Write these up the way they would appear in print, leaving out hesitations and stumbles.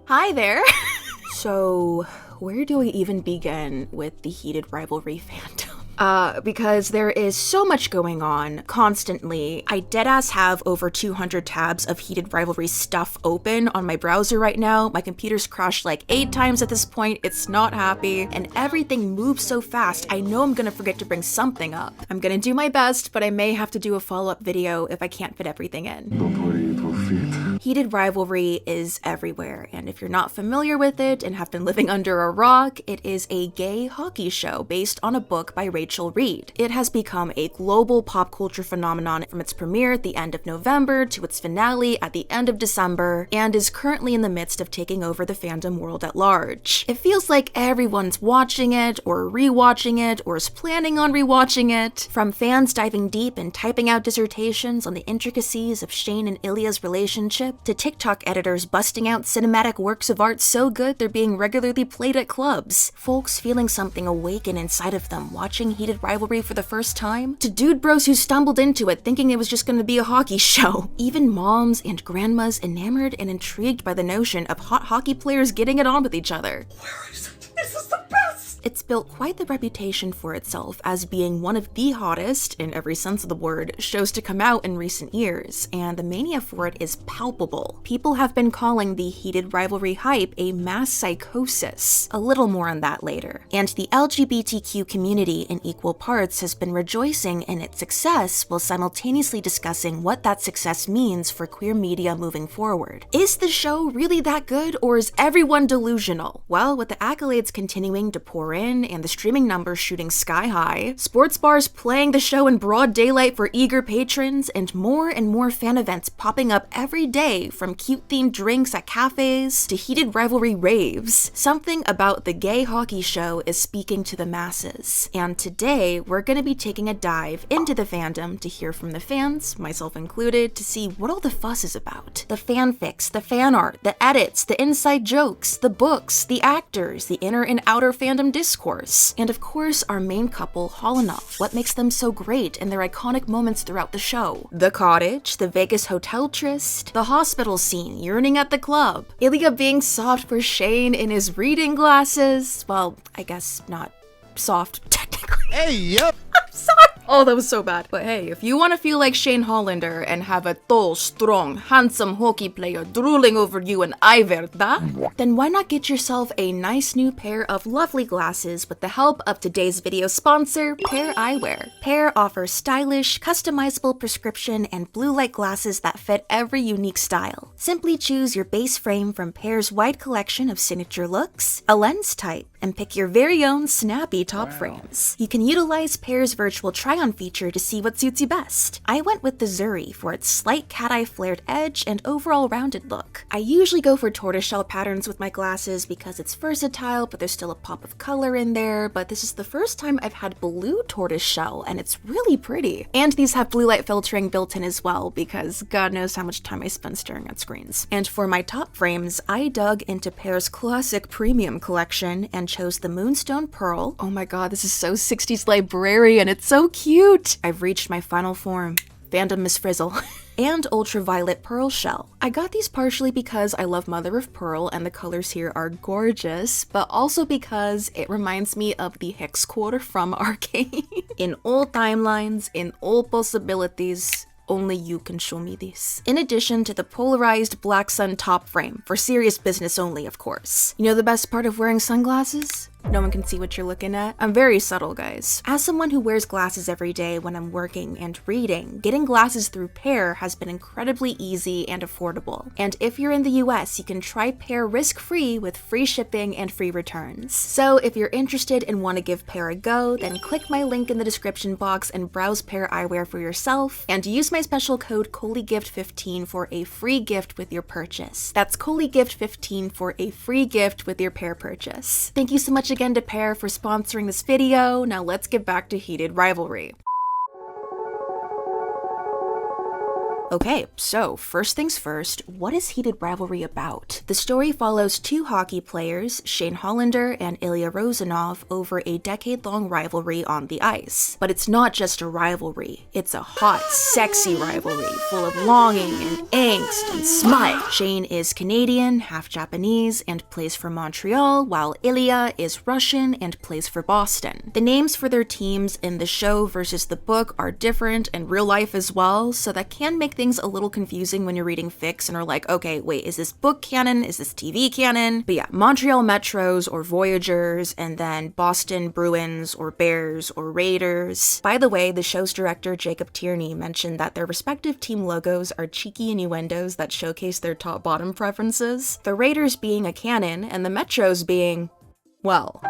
Hi there! So, where do we even begin with the Heated Rivalry fandom? Because there is so much going on constantly. I deadass have over 200 tabs of Heated Rivalry stuff open on my browser right now. My computer's crashed like 8 times at this point. It's not happy, and everything moves so fast. I know I'm gonna forget to bring something up. I'm gonna do my best, but I may have to do a follow-up video if I can't fit everything in. Heated Rivalry is everywhere, and if you're not familiar with it and have been living under a rock, it is a gay hockey show based on a book by Rachel Reed. It has become a global pop culture phenomenon from its premiere at the end of November to its finale at the end of December, and is currently in the midst of taking over the fandom world at large. It feels like everyone's watching it, or rewatching it, or is planning on rewatching it, from fans diving deep and typing out dissertations on the intricacies of Shane and Ilya's relationship, to TikTok editors busting out cinematic works of art so good they're being regularly played at clubs, folks feeling something awaken inside of them watching Heated Rivalry for the first time, to dude bros who stumbled into it thinking it was just gonna be a hockey show. Even moms and grandmas enamored and intrigued by the notion of hot hockey players getting it on with each other. Where is it? This is the best! It's built quite the reputation for itself as being one of the hottest, in every sense of the word, shows to come out in recent years, and the mania for it is palpable. People have been calling the Heated Rivalry hype a mass psychosis. A little more on that later. And the LGBTQ community in equal parts has been rejoicing in its success while simultaneously discussing what that success means for queer media moving forward. Is the show really that good, or is everyone delusional? Well, with the accolades continuing to pour in and the streaming numbers shooting sky high, sports bars playing the show in broad daylight for eager patrons, and more fan events popping up every day, from cute themed drinks at cafes to Heated Rivalry raves, something about the gay hockey show is speaking to the masses. And today, we're gonna be taking a dive into the fandom to hear from the fans, myself included, to see what all the fuss is about. The fanfics, the fan art, the edits, the inside jokes, the books, the actors, the inner and outer fandom discourse, and of course our main couple, HOLLANOV, what makes them so great and their iconic moments throughout the show. The cottage, the Vegas hotel tryst, the hospital scene, yearning at the club, Ilya being soft for Shane in his reading glasses, well, I guess not soft technically. Hey, yep! I'm sorry! Oh, that was so bad. But hey, if you want to feel like Shane Hollander and have a tall, strong, handsome hockey player drooling over you and I verda, then why not get yourself a nice new pair of lovely glasses with the help of today's video sponsor, Pair Eyewear. Pair offers stylish, customizable prescription and blue light glasses that fit every unique style. Simply choose your base frame from Pair's wide collection of signature looks, a lens type, and pick your very own snappy top frames. You can utilize Pair's virtual try-on feature to see what suits you best. I went with the Zuri for its slight cat-eye flared edge and overall rounded look. I usually go for tortoiseshell patterns with my glasses because it's versatile, but there's still a pop of color in there, but this is the first time I've had blue tortoiseshell, and it's really pretty. And these have blue light filtering built in as well, because God knows how much time I spend staring at screens. And for my top frames, I dug into Pair's classic premium collection and chose the Moonstone Pearl. Oh my god, this is so 60s librarian, it's so cute! I've reached my final form. Fandom Miss Frizzle. And Ultraviolet Pearl Shell. I got these partially because I love Mother of Pearl and the colors here are gorgeous, but also because it reminds me of the hex core from Arcane. In all timelines, in all possibilities, only you can show me this. In addition to the polarized black sun top frame, for serious business only, of course. You know the best part of wearing sunglasses? No one can see what you're looking at. I'm very subtle, guys. As someone who wears glasses every day when I'm working and reading, getting glasses through Pair has been incredibly easy and affordable. And if you're in the US, you can try Pair risk-free with free shipping and free returns. So if you're interested and want to give Pair a go, then click my link in the description box and browse Pair eyewear for yourself, and use my special code ColeyGift15 for a free gift with your purchase. That's ColeyGift15 for a free gift with your Pair purchase. Thank you so much again to Pair for sponsoring this video. Now let's get back to Heated Rivalry. Okay, so first things first, what is Heated Rivalry about? The story follows two hockey players, Shane Hollander and Ilya Rozanov, over a decade-long rivalry on the ice. But it's not just a rivalry, it's a hot, sexy rivalry full of longing and angst and smut. Shane is Canadian, half Japanese, and plays for Montreal, while Ilya is Russian and plays for Boston. The names for their teams in the show versus the book are different in real life as well, so that can make things a little confusing when you're reading fics and are like, okay, wait, is this book canon? Is this TV canon? But yeah, Montreal Metros or Voyagers, and then Boston Bruins or Bears or Raiders. By the way, the show's director, Jacob Tierney, mentioned that their respective team logos are cheeky innuendos that showcase their top-bottom preferences. The Raiders being a canon, and the Metros being, well...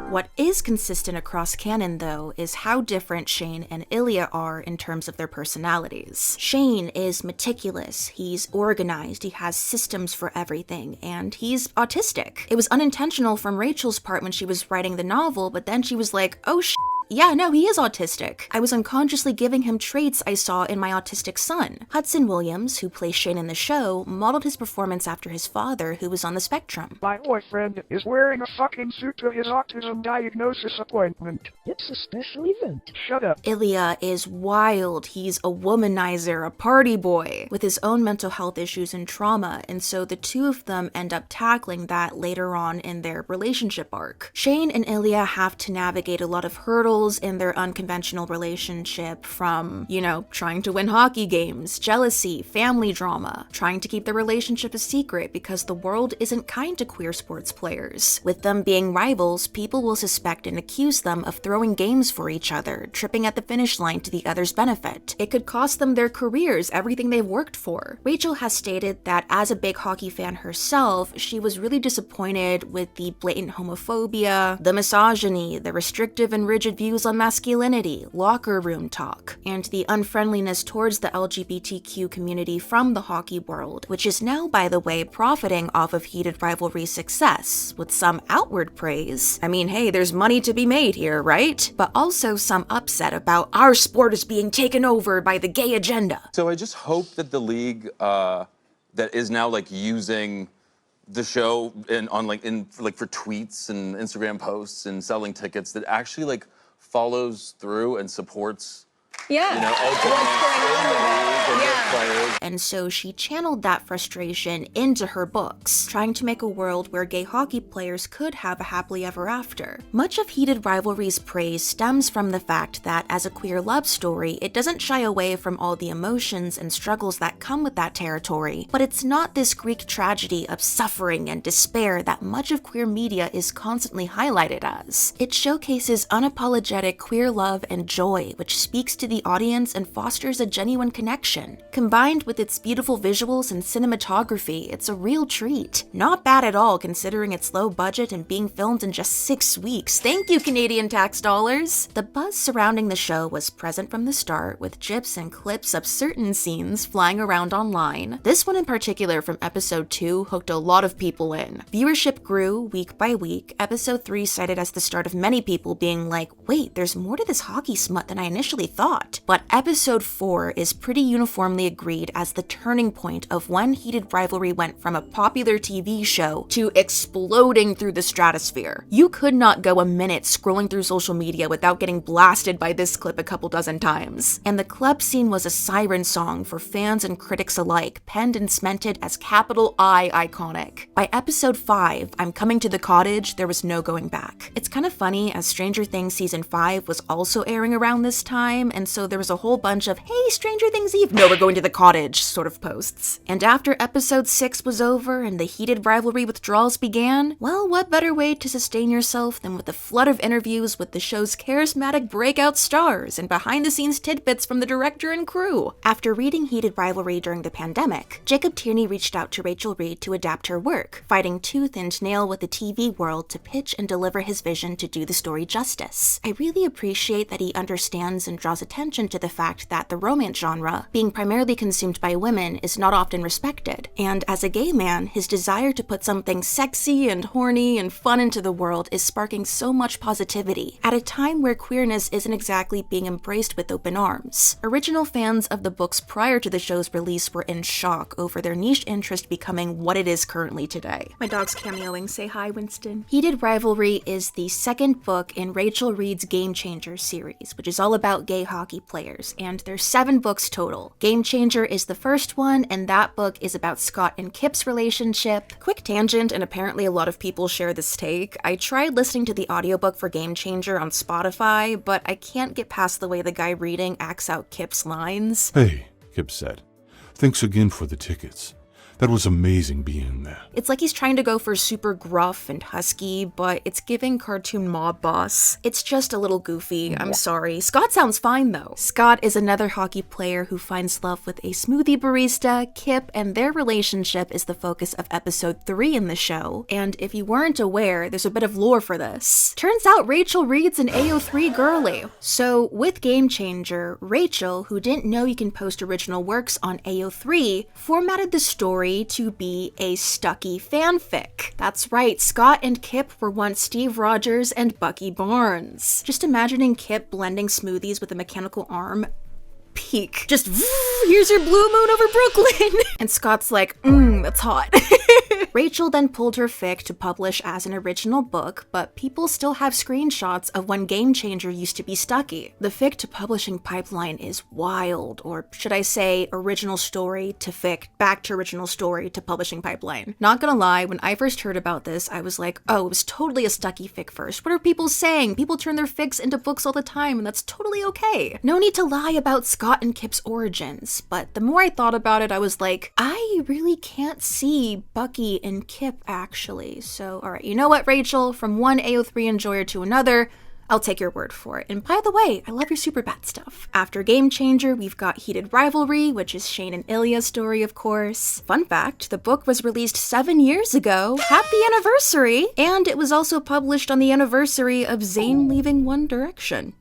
What is consistent across canon, though, is how different Shane and Ilya are in terms of their personalities. Shane is meticulous, he's organized, he has systems for everything, and he's autistic. It was unintentional from Rachel's part when she was writing the novel, but then she was like, oh yeah, no, he is autistic. I was unconsciously giving him traits I saw in my autistic son. Hudson Williams, who plays Shane in the show, modeled his performance after his father, who was on the spectrum. My boyfriend is wearing a fucking suit to his autism diagnosis appointment. It's a special event. Shut up. Ilya is wild. He's a womanizer, a party boy, with his own mental health issues and trauma, and so the two of them end up tackling that later on in their relationship arc. Shane and Ilya have to navigate a lot of hurdles in their unconventional relationship, from, you know, trying to win hockey games, jealousy, family drama, trying to keep their relationship a secret because the world isn't kind to queer sports players. With them being rivals, people will suspect and accuse them of throwing games for each other, tripping at the finish line to the other's benefit. It could cost them their careers, everything they've worked for. Rachel has stated that as a big hockey fan herself, she was really disappointed with the blatant homophobia, the misogyny, the restrictive and rigid views on masculinity, locker room talk, and the unfriendliness towards the LGBTQ community from the hockey world, which is now, by the way, profiting off of Heated Rivalry's success, with some outward praise. I mean, hey, there's money to be made here, right? But also some upset about our sport is being taken over by the gay agenda. So I just hope that the league that is now like using the show for tweets and Instagram posts and selling tickets, that actually like follows through and supports, what's going on. And so she channeled that frustration into her books, trying to make a world where gay hockey players could have a happily ever after. Much of Heated Rivalry's praise stems from the fact that as a queer love story, it doesn't shy away from all the emotions and struggles that come with that territory, but it's not this Greek tragedy of suffering and despair that much of queer media is constantly highlighted as. It showcases unapologetic queer love and joy, which speaks to the audience and fosters a genuine connection. Combined with its beautiful visuals and cinematography, it's a real treat. Not bad at all considering its low budget and being filmed in just 6 weeks. Thank you, Canadian tax dollars! The buzz surrounding the show was present from the start, with gifs and clips of certain scenes flying around online. This one in particular from episode 2 hooked a lot of people in. Viewership grew week by week. Episode 3 cited as the start of many people being like, wait, there's more to this hockey smut than I initially thought. But episode 4 is pretty uniformly agreed as the turning point of when Heated Rivalry went from a popular TV show to exploding through the stratosphere. You could not go a minute scrolling through social media without getting blasted by this clip a couple dozen times. And the club scene was a siren song for fans and critics alike, penned and cemented as capital I iconic. By episode 5, I'm Coming to the Cottage, there was no going back. It's kind of funny, as Stranger Things season 5 was also airing around this time, and so there was a whole bunch of, hey, Stranger Things Eve, no, we're going to the cottage sort of posts. And after episode 6 was over and the Heated Rivalry withdrawals began, well, what better way to sustain yourself than with a flood of interviews with the show's charismatic breakout stars and behind-the-scenes tidbits from the director and crew. After reading Heated Rivalry during the pandemic, Jacob Tierney reached out to Rachel Reed to adapt her work, fighting tooth and nail with the TV world to pitch and deliver his vision to do the story justice. I really appreciate that he understands and draws attention attention to the fact that the romance genre, being primarily consumed by women, is not often respected. And as a gay man, his desire to put something sexy and horny and fun into the world is sparking so much positivity, at a time where queerness isn't exactly being embraced with open arms. Original fans of the books prior to the show's release were in shock over their niche interest becoming what it is currently today. My dog's cameoing. Say hi, Winston. Heated Rivalry is the second book in Rachel Reed's Game Changer series, which is all about gay hockey players, and there's 7 books total. Game Changer is the first one, and that book is about Scott and Kip's relationship. Quick tangent, and apparently a lot of people share this take. I tried listening to the audiobook for Game Changer on Spotify, but I can't get past the way the guy reading acts out Kip's lines. Hey, Kip said. Thanks again for the tickets. That was amazing being there. It's like he's trying to go for super gruff and husky, but it's giving cartoon mob boss. It's just a little goofy, I'm sorry. Scott sounds fine though. Scott is another hockey player who finds love with a smoothie barista, Kip, and their relationship is the focus of episode 3 in the show. And if you weren't aware, there's a bit of lore for this. Turns out Rachel Reed's an AO3 girly. So with Game Changer, Rachel, who didn't know you can post original works on AO3, formatted the story to be a Stucky fanfic. That's right, Scott and Kip were once Steve Rogers and Bucky Barnes. Just imagining Kip blending smoothies with a mechanical arm. Peak. Just, here's your blue moon over Brooklyn. And Scott's like, that's hot. Rachel then pulled her fic to publish as an original book, but people still have screenshots of when Game Changer used to be Stucky. The fic to publishing pipeline is wild, or should I say original story to fic, back to original story to publishing pipeline. Not gonna lie, when I first heard about this, I was like, oh, it was totally a Stucky fic first. What are people saying? People turn their fics into books all the time, and that's totally okay. No need to lie about Scott and Kip's origins, but the more I thought about it, I was like, I really can't see Bucky and Kip actually. So, alright, you know what, Rachel? From one AO3 enjoyer to another, I'll take your word for it. And by the way, I love your super bad stuff. After Game Changer, we've got Heated Rivalry, which is Shane and Ilya's story, of course. Fun fact, the book was released 7 years ago. Happy anniversary! And it was also published on the anniversary of Zayn leaving One Direction.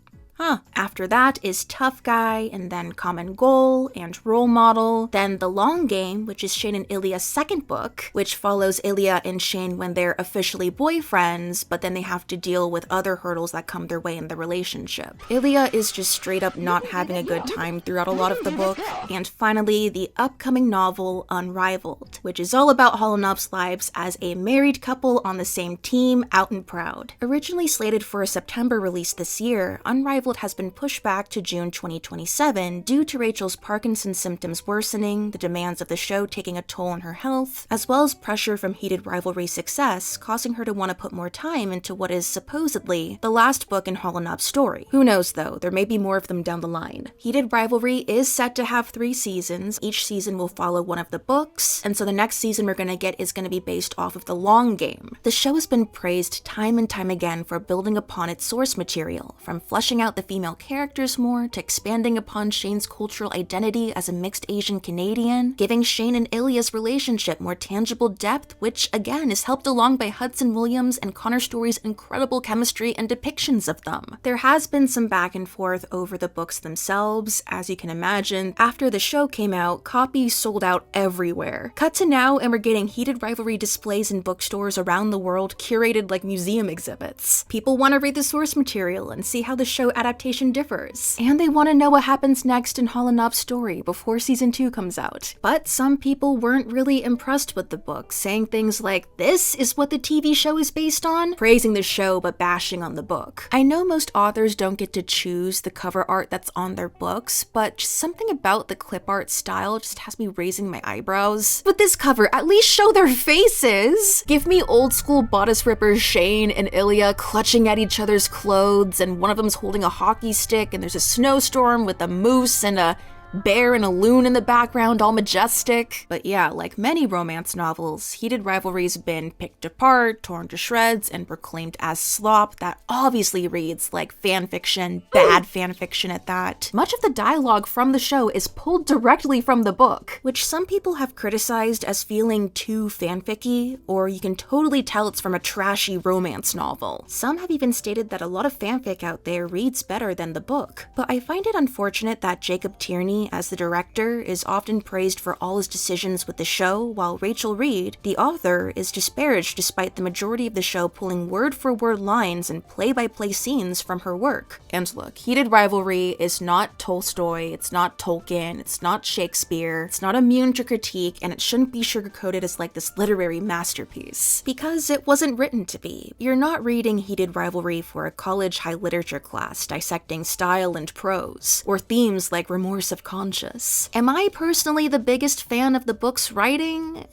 After that is Tough Guy, and then Common Goal, and Role Model, then The Long Game, which is Shane and Ilya's second book, which follows Ilya and Shane when they're officially boyfriends, but then they have to deal with other hurdles that come their way in the relationship. Ilya is just straight up not having a good time throughout a lot of the book. And finally, the upcoming novel Unrivaled, which is all about HOLLANOV's lives as a married couple on the same team, out and proud. Originally slated for a September release this year, Unrivaled has been pushed back to June 2027 due to Rachel's Parkinson's symptoms worsening, the demands of the show taking a toll on her health, as well as pressure from Heated Rivalry's success, causing her to want to put more time into what is supposedly the last book in HOLLANOV's story. Who knows though, there may be more of them down the line. Heated Rivalry is set to have 3 seasons. Each season will follow one of the books, and so the next season we're gonna get is gonna be based off of The Long Game. The show has been praised time and time again for building upon its source material, from fleshing out the female characters more, to expanding upon Shane's cultural identity as a mixed Asian Canadian, giving Shane and Ilya's relationship more tangible depth, which again is helped along by Hudson Williams and Connor Story's incredible chemistry and depictions of them. There has been some back and forth over the books themselves. As you can imagine, after the show came out, copies sold out everywhere. Cut to now, and we're getting Heated Rivalry displays in bookstores around the world curated like museum exhibits. People want to read the source material and see how the show adaptation differs. And they want to know what happens next in HOLLANOV's story before season 2 comes out. But some people weren't really impressed with the book, saying things like, this is what the TV show is based on, praising the show but bashing on the book. I know most authors don't get to choose the cover art that's on their books, but just something about the clip art style just has me raising my eyebrows. With this cover, at least show their faces! Give me old school bodice rippers Shane and Ilya clutching at each other's clothes, and one of them's holding a hockey stick, and there's a snowstorm with a moose and a bear and a loon in the background, all majestic. But yeah, like many romance novels, Heated Rivalry's been picked apart, torn to shreds, and proclaimed as slop that obviously reads like fanfiction, bad fanfiction at that. Much of the dialogue from the show is pulled directly from the book, which some people have criticized as feeling too fanficky, or you can totally tell it's from a trashy romance novel. Some have even stated that a lot of fanfic out there reads better than the book. But I find it unfortunate that Jacob Tierney, as the director, is often praised for all his decisions with the show, while Rachel Reed, the author, is disparaged despite the majority of the show pulling word-for-word lines and play-by-play scenes from her work. And look, Heated Rivalry is not Tolstoy, it's not Tolkien, it's not Shakespeare, it's not immune to critique, and it shouldn't be sugarcoated as like this literary masterpiece. Because it wasn't written to be. You're not reading Heated Rivalry for a college high literature class dissecting style and prose, or themes like remorse of conscience. Am I personally the biggest fan of the book's writing?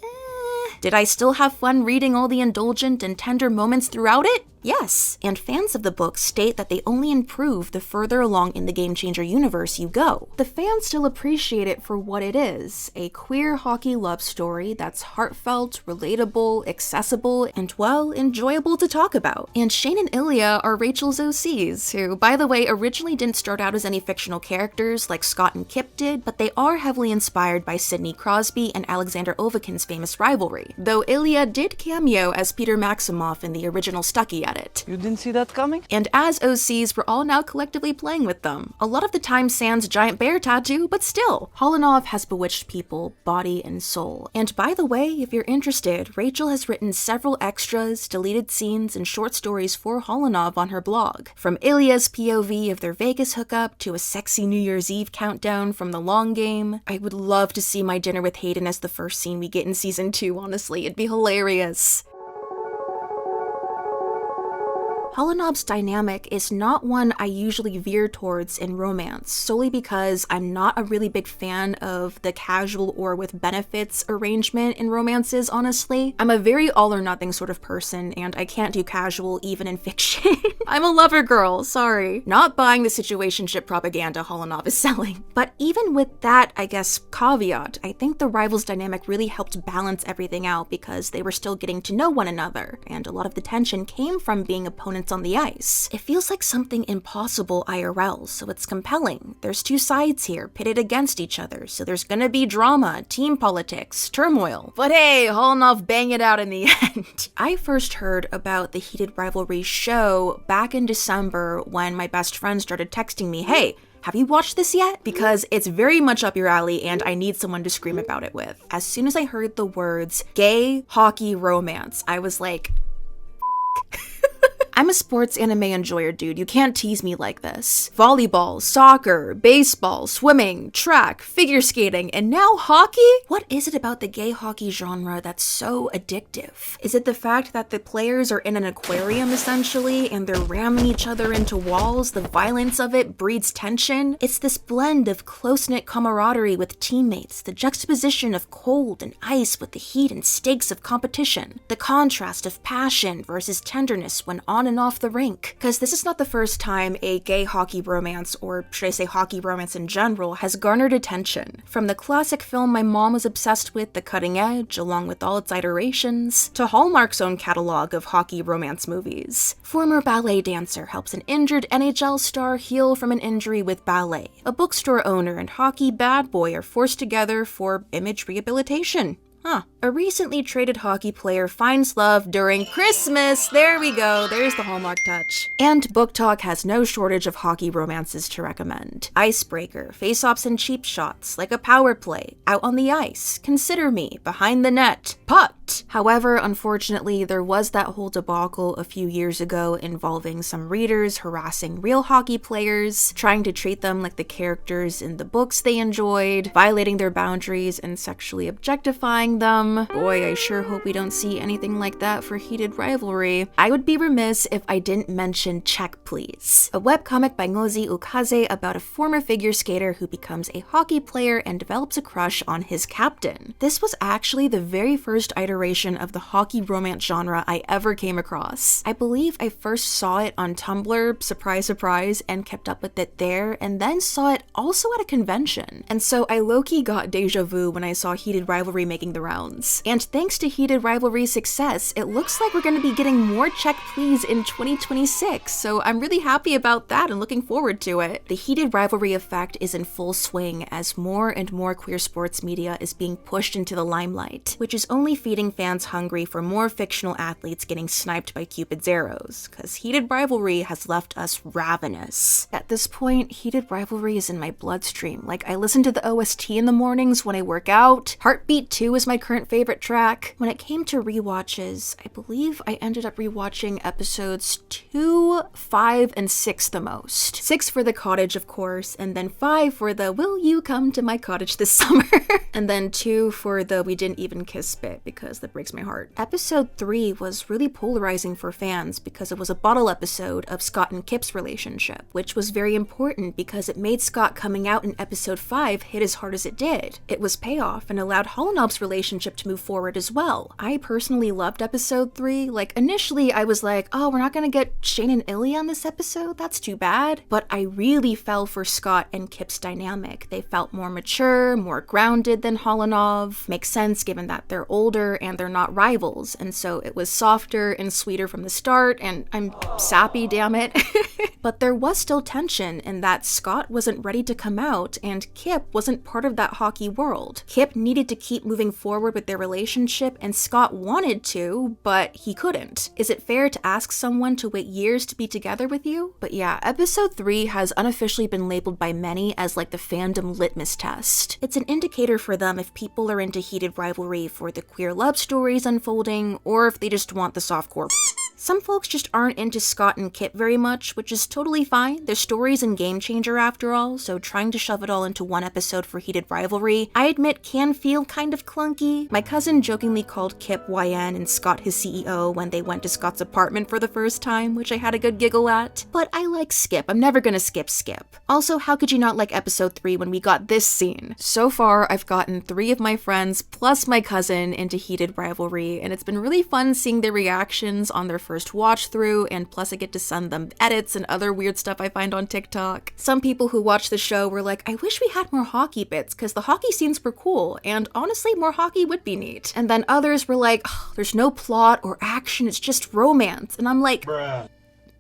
Did I still have fun reading all the indulgent and tender moments throughout it? Yes, and fans of the book state that they only improve the further along in the Game Changer universe you go. The fans still appreciate it for what it is, a queer hockey love story that's heartfelt, relatable, accessible, and, well, enjoyable to talk about. And Shane and Ilya are Rachel's OCs, who, by the way, originally didn't start out as any fictional characters like Scott and Kip did, but they are heavily inspired by Sidney Crosby and Alexander Ovechkin's famous rivalry, though Ilya did cameo as Peter Maximoff in the original Stucky Edit. You didn't see that coming? And as OCs, we're all now collectively playing with them. A lot of the time sans giant bear tattoo, but still. HOLLANOV has bewitched people, body and soul. And by the way, if you're interested, Rachel has written several extras, deleted scenes, and short stories for HOLLANOV on her blog. From Ilya's POV of their Vegas hookup to a sexy New Year's Eve countdown from the long game. I would love to see my dinner with Hayden as the first scene we get in season 2, honestly. It'd be hilarious. HOLLANOV's dynamic is not one I usually veer towards in romance, solely because I'm not a really big fan of the casual or with benefits arrangement in romances, honestly. I'm a very all or nothing sort of person, and I can't do casual even in fiction. I'm a lover girl, sorry. Not buying the situationship propaganda HOLLANOV is selling. But even with that, I guess, caveat, I think the rivals dynamic really helped balance everything out because they were still getting to know one another, and a lot of the tension came from being opponents on the ice. It feels like something impossible IRL, so it's compelling. There's two sides here, pitted against each other, so there's gonna be drama, team politics, turmoil. But hey, HOLLANOV bang it out in the end. I first heard about the Heated Rivalry show back in December when my best friend started texting me, hey, have you watched this yet? Because it's very much up your alley and I need someone to scream about it with. As soon as I heard the words gay hockey romance, I was like, I'm a sports anime enjoyer, dude. You can't tease me like this. Volleyball, soccer, baseball, swimming, track, figure skating, and now hockey? What is it about the gay hockey genre that's so addictive? Is it the fact that the players are in an aquarium, essentially, and they're ramming each other into walls? The violence of it breeds tension? It's this blend of close-knit camaraderie with teammates, the juxtaposition of cold and ice with the heat and stakes of competition, the contrast of passion versus tenderness when on and off the rink. Because this is not the first time a gay hockey romance, or should I say hockey romance in general, has garnered attention. From the classic film my mom was obsessed with, The Cutting Edge, along with all its iterations, to Hallmark's own catalog of hockey romance movies. Former ballet dancer helps an injured NHL star heal from an injury with ballet. A bookstore owner and hockey bad boy are forced together for image rehabilitation. Huh. A recently traded hockey player finds love during Christmas. There we go. There's the Hallmark touch. And Book Talk has no shortage of hockey romances to recommend. Icebreaker, face-offs and cheap shots, like a power play, out on the ice, consider me, behind the net, putt. However, unfortunately, there was that whole debacle a few years ago involving some readers harassing real hockey players, trying to treat them like the characters in the books they enjoyed, violating their boundaries and sexually objectifying them. Boy, I sure hope we don't see anything like that for Heated Rivalry. I would be remiss if I didn't mention Check Please, a webcomic by Ngozi Ukaze about a former figure skater who becomes a hockey player and develops a crush on his captain. This was actually the very first iteration iteration of the hockey romance genre I ever came across. I believe I first saw it on Tumblr, surprise surprise, and kept up with it there, and then saw it also at a convention. And so I low-key got deja vu when I saw Heated Rivalry making the rounds. And thanks to Heated Rivalry's success, it looks like we're gonna be getting more check please in 2026, so I'm really happy about that and looking forward to it. The Heated Rivalry effect is in full swing as more and more queer sports media is being pushed into the limelight, which is only feeding fans hungry for more fictional athletes getting sniped by Cupid's arrows, cause Heated Rivalry has left us ravenous. At this point, Heated Rivalry is in my bloodstream. Like, I listen to the OST in the mornings when I work out. Heartbeat 2 is my current favorite track. When it came to rewatches, I believe I ended up rewatching episodes 2, 5, and 6 the most. 6 for the cottage, of course, and then 5 for the will you come to my cottage this summer? And then 2 for the we didn't even kiss bit, because that breaks my heart. Episode 3 was really polarizing for fans because it was a bottle episode of Scott and Kip's relationship, which was very important because it made Scott coming out in episode 5 hit as hard as it did. It was payoff and allowed HOLLANOV's relationship to move forward as well. I personally loved episode 3. Like, initially I was like, oh, we're not gonna get Shane and Illy on this episode? That's too bad. But I really fell for Scott and Kip's dynamic. They felt more mature, more grounded than HOLLANOV. Makes sense given that they're older and they're not rivals, and so it was softer and sweeter from the start, and I'm sappy, damn it. But there was still tension in that Scott wasn't ready to come out and Kip wasn't part of that hockey world. Kip needed to keep moving forward with their relationship and Scott wanted to, but he couldn't. Is it fair to ask someone to wait years to be together with you? But yeah, episode 3 has unofficially been labeled by many as like the fandom litmus test. It's an indicator for them if people are into Heated Rivalry for the queer love stories unfolding, or if they just want the softcore. Some folks just aren't into Scott and Kip very much, which is totally fine. Their story's a game changer after all, so trying to shove it all into one episode for Heated Rivalry, I admit can feel kind of clunky. My cousin jokingly called Kip YN and Scott his CEO when they went to Scott's apartment for the first time, which I had a good giggle at. But I like Skip. I'm never gonna skip Skip. Also, how could you not like episode 3 when we got this scene? So far, I've gotten 3 of my friends plus my cousin into Heated Rivalry, and it's been really fun seeing their reactions on their first watch through, and plus I get to send them edits and other weird stuff I find on TikTok. Some people who watch the show were like, I wish we had more hockey bits because the hockey scenes were cool, and honestly more hockey would be neat. And then others were like, oh, there's no plot or action, it's just romance. And I'm like, bruh.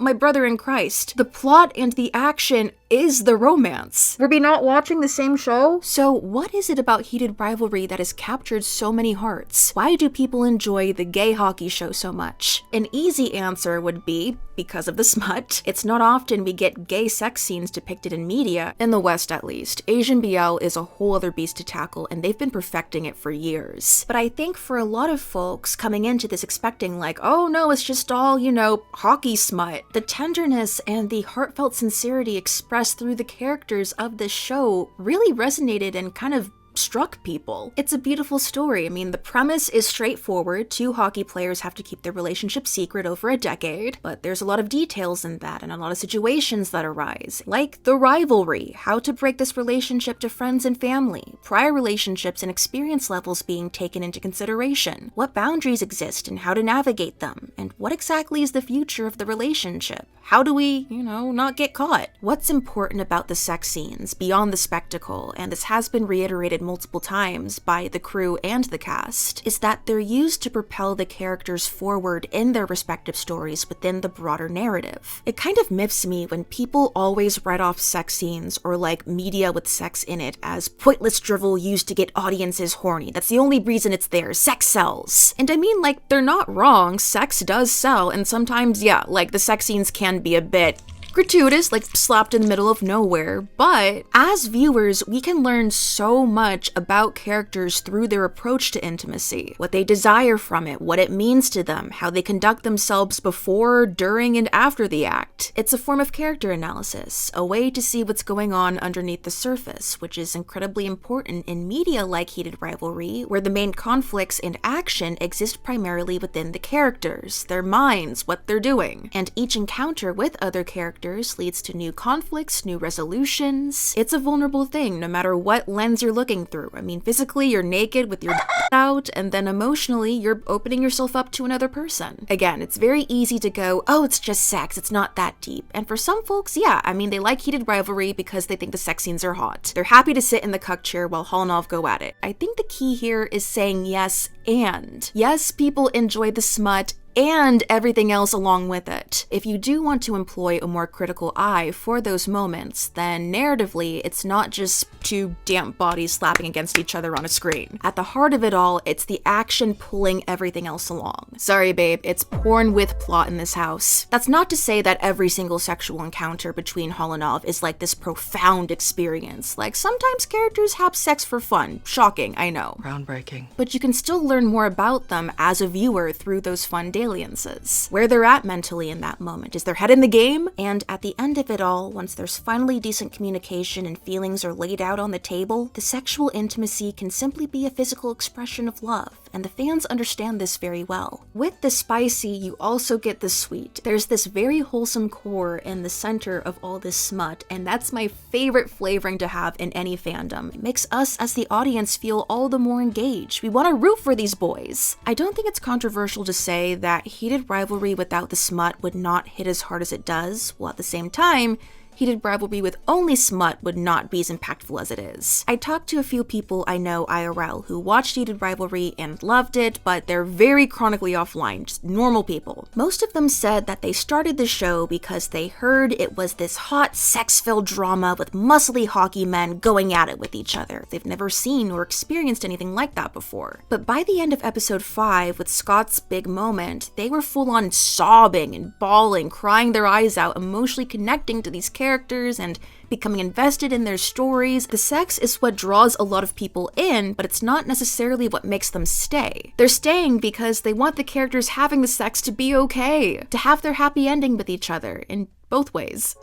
My brother in Christ, the plot and the action is the romance. Were we not watching the same show? So what is it about Heated Rivalry that has captured so many hearts? Why do people enjoy the gay hockey show so much? An easy answer would be because of the smut. It's not often we get gay sex scenes depicted in media, in the West at least. Asian BL is a whole other beast to tackle, and they've been perfecting it for years. But I think for a lot of folks coming into this expecting like, oh no, it's just all, you know, hockey smut, the tenderness and the heartfelt sincerity expressed through the characters of this show really resonated and kind of struck people. It's a beautiful story. I mean, the premise is straightforward. 2 hockey players have to keep their relationship secret over a decade, but there's a lot of details in that and a lot of situations that arise, like the rivalry, how to break this relationship to friends and family, prior relationships and experience levels being taken into consideration, what boundaries exist and how to navigate them, and what exactly is the future of the relationship. How do we, you know, not get caught? What's important about the sex scenes beyond the spectacle, and this has been reiterated multiple times by the crew and the cast, is that they're used to propel the characters forward in their respective stories within the broader narrative. It kind of miffs me when people always write off sex scenes or like media with sex in it as pointless drivel used to get audiences horny. That's the only reason it's there. Sex sells. And I mean, like, they're not wrong. Sex does sell, and sometimes, yeah, like the sex scenes can be a bit gratuitous, like slapped in the middle of nowhere, but as viewers, we can learn so much about characters through their approach to intimacy, what they desire from it, what it means to them, how they conduct themselves before, during, and after the act. It's a form of character analysis, a way to see what's going on underneath the surface, which is incredibly important in media like Heated Rivalry, where the main conflicts and action exist primarily within the characters, their minds, what they're doing, and each encounter with other characters characters leads to new conflicts, new resolutions. It's a vulnerable thing, no matter what lens you're looking through. I mean, physically, you're naked with your out, and then emotionally, you're opening yourself up to another person. Again, it's very easy to go, oh, it's just sex, it's not that deep. And for some folks, yeah, I mean, they like Heated Rivalry because they think the sex scenes are hot. They're happy to sit in the cuck chair while HOLLANOV go at it. I think the key here is saying yes and. Yes, people enjoy the smut and everything else along with it. If you do want to employ a more critical eye for those moments, then narratively, it's not just two damp bodies slapping against each other on a screen. At the heart of it all, it's the action pulling everything else along. Sorry babe, it's porn with plot in this house. That's not to say that every single sexual encounter between HOLLANOV is like this profound experience. Like, sometimes characters have sex for fun. Shocking, I know. Groundbreaking. But you can still learn more about them as a viewer through those fun dalliances. Where they're at mentally in that moment. Is their head in the game? And at the end of it all, once there's finally decent communication and feelings are laid out on the table, the sexual intimacy can simply be a physical expression of love, and the fans understand this very well. With the spicy, you also get the sweet. There's this very wholesome core in the center of all this smut, and that's my favorite flavoring to have in any fandom. It makes us as the audience feel all the more engaged. We want to root for these boys. I don't think it's controversial to say that Heated Rivalry without the smut would not hit as hard as it does, while at the same time, Heated Rivalry with only smut would not be as impactful as it is. I talked to a few people I know IRL who watched Heated Rivalry and loved it, but they're very chronically offline, just normal people. Most of them said that they started the show because they heard it was this hot, sex-filled drama with muscly hockey men going at it with each other. They've never seen or experienced anything like that before. But by the end of episode 5, with Scott's big moment, they were full-on sobbing and bawling, crying their eyes out, emotionally connecting to these characters and becoming invested in their stories. The sex is what draws a lot of people in, but it's not necessarily what makes them stay. They're staying because they want the characters having the sex to be okay, to have their happy ending with each other, in both ways.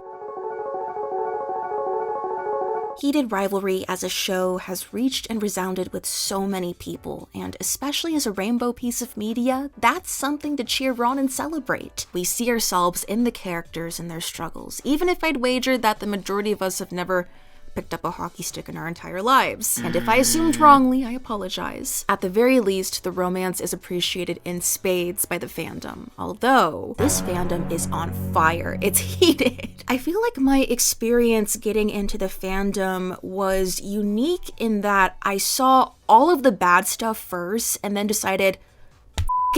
Heated Rivalry as a show has reached and resounded with so many people, and especially as a rainbow piece of media, that's something to cheer on and celebrate. We see ourselves in the characters and their struggles, even if I'd wager that the majority of us have never picked up a hockey stick in our entire lives. And if I assumed wrongly, I apologize. At the very least, the romance is appreciated in spades by the fandom. Although, this fandom is on fire. It's heated. I feel like my experience getting into the fandom was unique in that I saw all of the bad stuff first and then decided,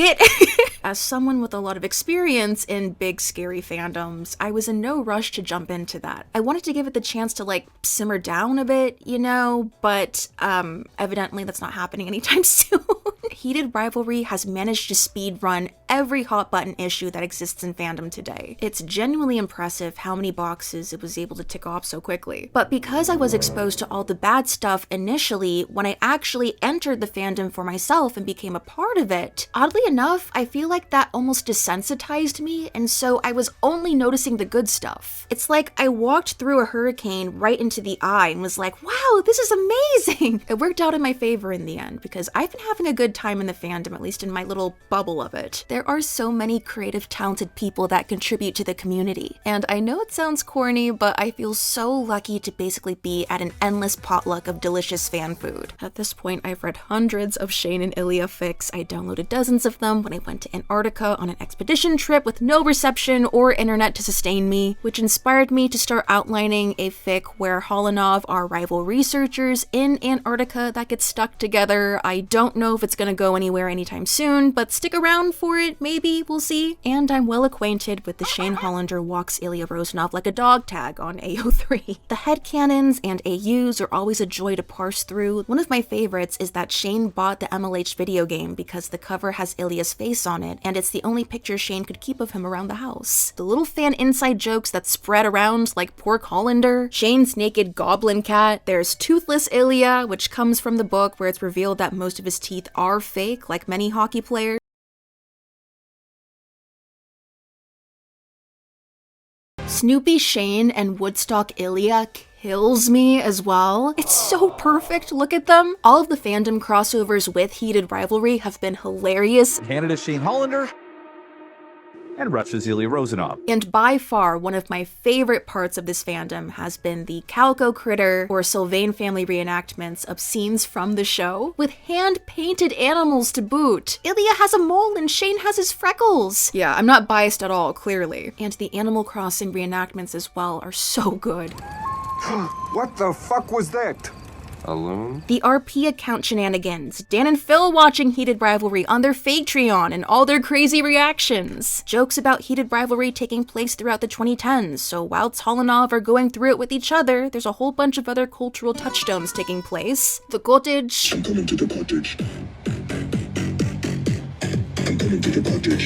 it. As someone with a lot of experience in big scary fandoms, I was in no rush to jump into that. I wanted to give it the chance to like simmer down a bit, you know, but evidently that's not happening anytime soon. Heated Rivalry has managed to speedrun every hot button issue that exists in fandom today. It's genuinely impressive how many boxes it was able to tick off so quickly. But because I was exposed to all the bad stuff initially, when I actually entered the fandom for myself and became a part of it, oddly enough, I feel like that almost desensitized me, and so I was only noticing the good stuff. It's like I walked through a hurricane right into the eye and was like, wow, this is amazing! It worked out in my favor in the end, because I've been having a good time in the fandom, at least in my little bubble of it. There are so many creative, talented people that contribute to the community, and I know it sounds corny, but I feel so lucky to basically be at an endless potluck of delicious fan food. At this point, I've read hundreds of Shane and Ilya fics, I downloaded dozens of them when I went to Antarctica on an expedition trip with no reception or internet to sustain me, which inspired me to start outlining a fic where HOLLANOV are rival researchers in Antarctica that get stuck together. I don't know if it's gonna go anywhere anytime soon, but stick around for it, maybe, we'll see. And I'm well acquainted with the Shane Hollander walks Ilya Rosanov like a dog tag on AO3. The headcanons and AUs are always a joy to parse through. One of my favorites is that Shane bought the MLH video game because the cover has Ilya's face on it, and it's the only picture Shane could keep of him around the house. The little fan inside jokes that spread around like pork Hollander, Shane's naked goblin cat, there's Toothless Ilya, which comes from the book where it's revealed that most of his teeth are fake, like many hockey players. Snoopy Shane and Woodstock Ilya kills me as well. It's so perfect, look at them. All of the fandom crossovers with Heated Rivalry have been hilarious. Canada's Shane Hollander. and Russia's Ilya Rozanov. And by far, one of my favorite parts of this fandom has been the Calico Critter or Sylvain family reenactments of scenes from the show, with hand-painted animals to boot. Ilya has a mole and Shane has his freckles. Yeah, I'm not biased at all, clearly. And the Animal Crossing reenactments as well are so good. What the fuck was that? A loon? The RP account shenanigans, Dan and Phil watching Heated Rivalry on their Patreon and all their crazy reactions. Jokes about Heated Rivalry taking place throughout the 2010s, so whilst HOLLANOV are going through it with each other, there's a whole bunch of other cultural touchstones taking place. The cottage. I'm coming to the cottage.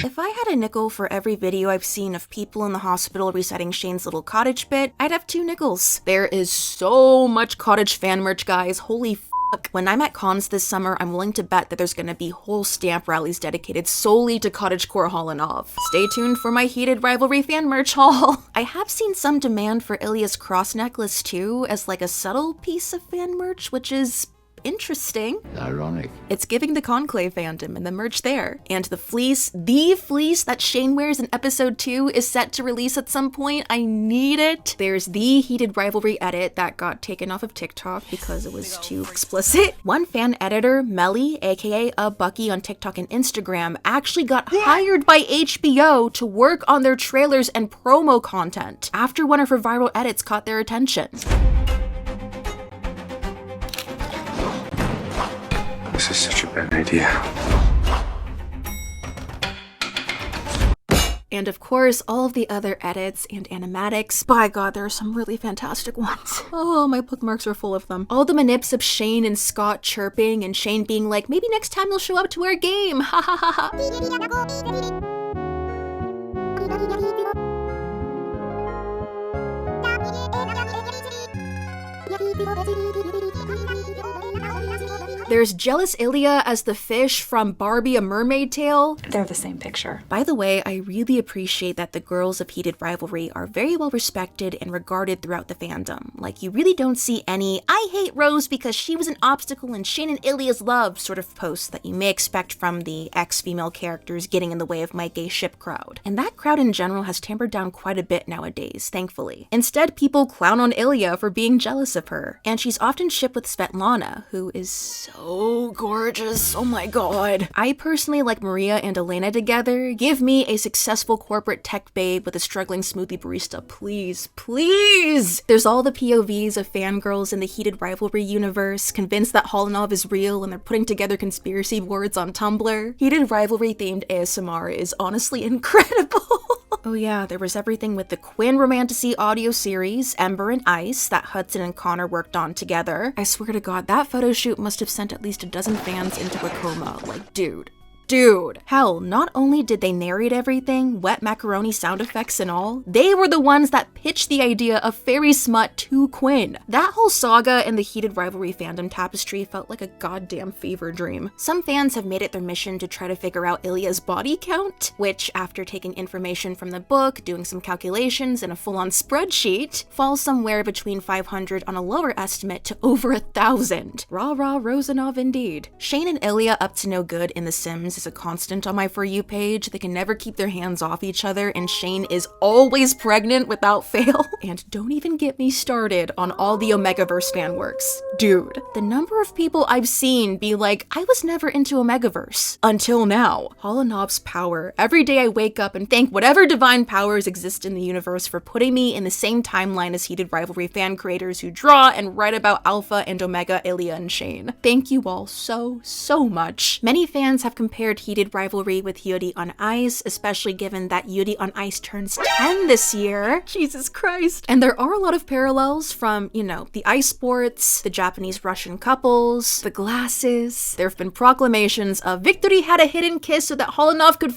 If I had a nickel for every video I've seen of people in the hospital reciting Shane's little cottage bit, I'd have 2 nickels. There is so much cottage fan merch, guys. Holy fuck. When I'm at cons this summer, I'm willing to bet that there's gonna be whole stamp rallies dedicated solely to cottagecore HOLLANOV. Stay tuned for my Heated Rivalry fan merch haul. I have seen some demand for Ilya's cross necklace too, as like a subtle piece of fan merch, which is interesting. Ironic. It's giving the Conclave fandom and the merch there. And the fleece that Shane wears in episode 2 is set to release at some point. I need it. There's the Heated Rivalry edit that got taken off of TikTok because it was too explicit. One fan editor, Melly, aka Bucky on TikTok and Instagram, actually got hired by HBO to work on their trailers and promo content after one of her viral edits caught their attention. This is such a bad idea. And of course, all of the other edits and animatics. By God, there are some really fantastic ones. Oh, my bookmarks are full of them. All the manips of Shane and Scott chirping and Shane being like, maybe next time you'll show up to our game, ha ha ha ha. There's Jealous Ilya as the fish from Barbie: A Mermaid Tale. They're the same picture. By the way, I really appreciate that the girls of Heated Rivalry are very well respected and regarded throughout the fandom. Like, you really don't see any, I hate Rose because she was an obstacle in Shane and Ilya's love sort of posts that you may expect from the ex-female characters getting in the way of my gay ship crowd. And that crowd in general has tampered down quite a bit nowadays, thankfully. Instead, people clown on Ilya for being jealous of her. And she's often shipped with Svetlana, who is so gorgeous, oh my god. I personally like Maria and Elena together. Give me a successful corporate tech babe with a struggling smoothie barista, please, please! There's all the POVs of fangirls in the Heated Rivalry universe, convinced that HOLLANOV is real and they're putting together conspiracy boards on Tumblr. Heated Rivalry themed ASMR is honestly incredible. Oh yeah, there was everything with the Quinn Romantasy audio series, Ember and Ice, that Hudson and Connor worked on together. I swear to God, that photo shoot must have sent at least a dozen fans into a coma. Like, dude. Hell, not only did they narrate everything, wet macaroni sound effects and all, they were the ones that pitched the idea of fairy smut to Quinn. That whole saga and the Heated Rivalry fandom tapestry felt like a goddamn fever dream. Some fans have made it their mission to try to figure out Ilya's body count, which, after taking information from the book, doing some calculations, and a full-on spreadsheet, falls somewhere between 500 on a lower estimate to over 1,000. Rah rah Rozanov indeed. Shane and Ilya up to no good in The Sims is a constant on my For You page. They can never keep their hands off each other, and Shane is always pregnant without fail. And don't even get me started on all the Omegaverse fanworks. Dude, the number of people I've seen be like, I was never into Omegaverse. Until now. HOLLANOV's power. Every day I wake up and thank whatever divine powers exist in the universe for putting me in the same timeline as Heated Rivalry fan creators who draw and write about Alpha and Omega, Ilya and Shane. Thank you all so much. Many fans have compared Heated Rivalry with Yuri on Ice, especially given that Yuri on Ice turns 10 this year. Jesus Christ. And there are a lot of parallels from, you know, the ice sports, the Japanese-Russian couples, the glasses. There have been proclamations of Victory had a hidden kiss so that HOLLANOV could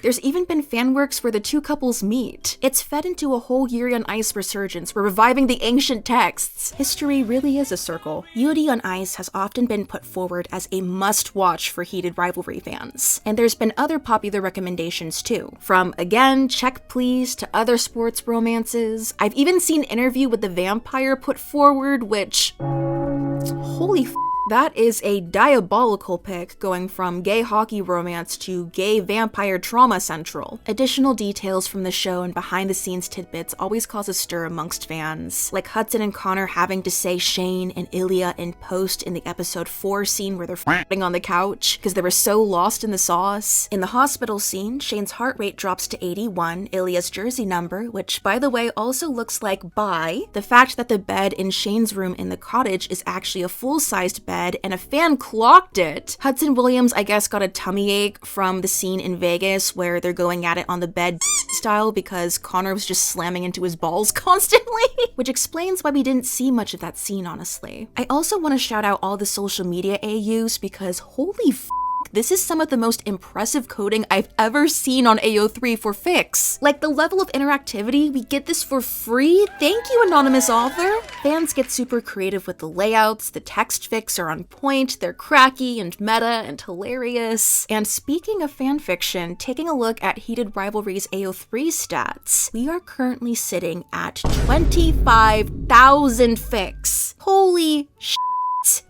There's even been fanworks where the two couples meet. It's fed into a whole Yuri on Ice resurgence. We're reviving the ancient texts. History really is a circle. Yuri on Ice has often been put forward as a must-watch for Heated Rivalry fans. And there's been other popular recommendations too. From, again, Check Please to other sports romances. I've even seen Interview with the Vampire put forward, which... holy f***. That is a diabolical pick, going from gay hockey romance to gay vampire trauma central. Additional details from the show and behind-the-scenes tidbits always cause a stir amongst fans, like Hudson and Connor having to say Shane and Ilya in post in the episode 4 scene where they're f***ing on the couch because they were so lost in the sauce. In the hospital scene, Shane's heart rate drops to 81, Ilya's jersey number, which by the way also looks like bi. The fact that the bed in Shane's room in the cottage is actually a full-sized bed and a fan clocked it. Hudson Williams, I guess, got a tummy ache from the scene in Vegas where they're going at it on the bed style because Connor was just slamming into his balls constantly, which explains why we didn't see much of that scene, honestly. I also want to shout out all the social media AUs because holy f***, this is some of the most impressive coding I've ever seen on AO3 for Fics. Like, the level of interactivity, we get this for free? Thank you, anonymous author! Fans get super creative with the layouts, the text fics are on point, they're cracky and meta and hilarious. And speaking of fanfiction, taking a look at Heated Rivalry's AO3 stats, we are currently sitting at 25,000 fics. Holy shit.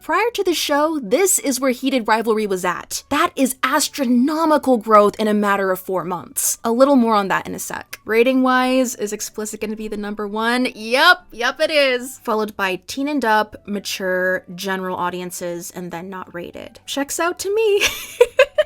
Prior to the show, this is where Heated Rivalry was at. That is astronomical growth in a matter of 4 months. A little more on that in a sec. Rating-wise, is explicit gonna be the number one? Yep, it is. Followed by teened up, mature, general audiences, and then not rated. Checks out to me.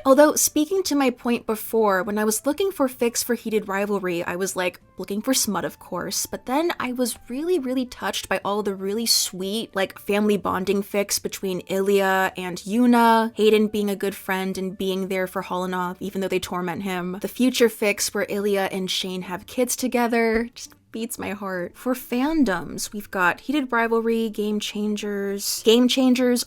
Although, speaking to my point before, when I was looking for fics for Heated Rivalry, I was like, looking for smut, of course, but then I was really touched by all the really sweet, like, family bonding fics between Ilya and Yuna, Hayden being a good friend and being there for HOLLANOV even though they torment him, the future fics where Ilya and Shane have kids together, just beats my heart. For fandoms, we've got Heated Rivalry, Game Changers,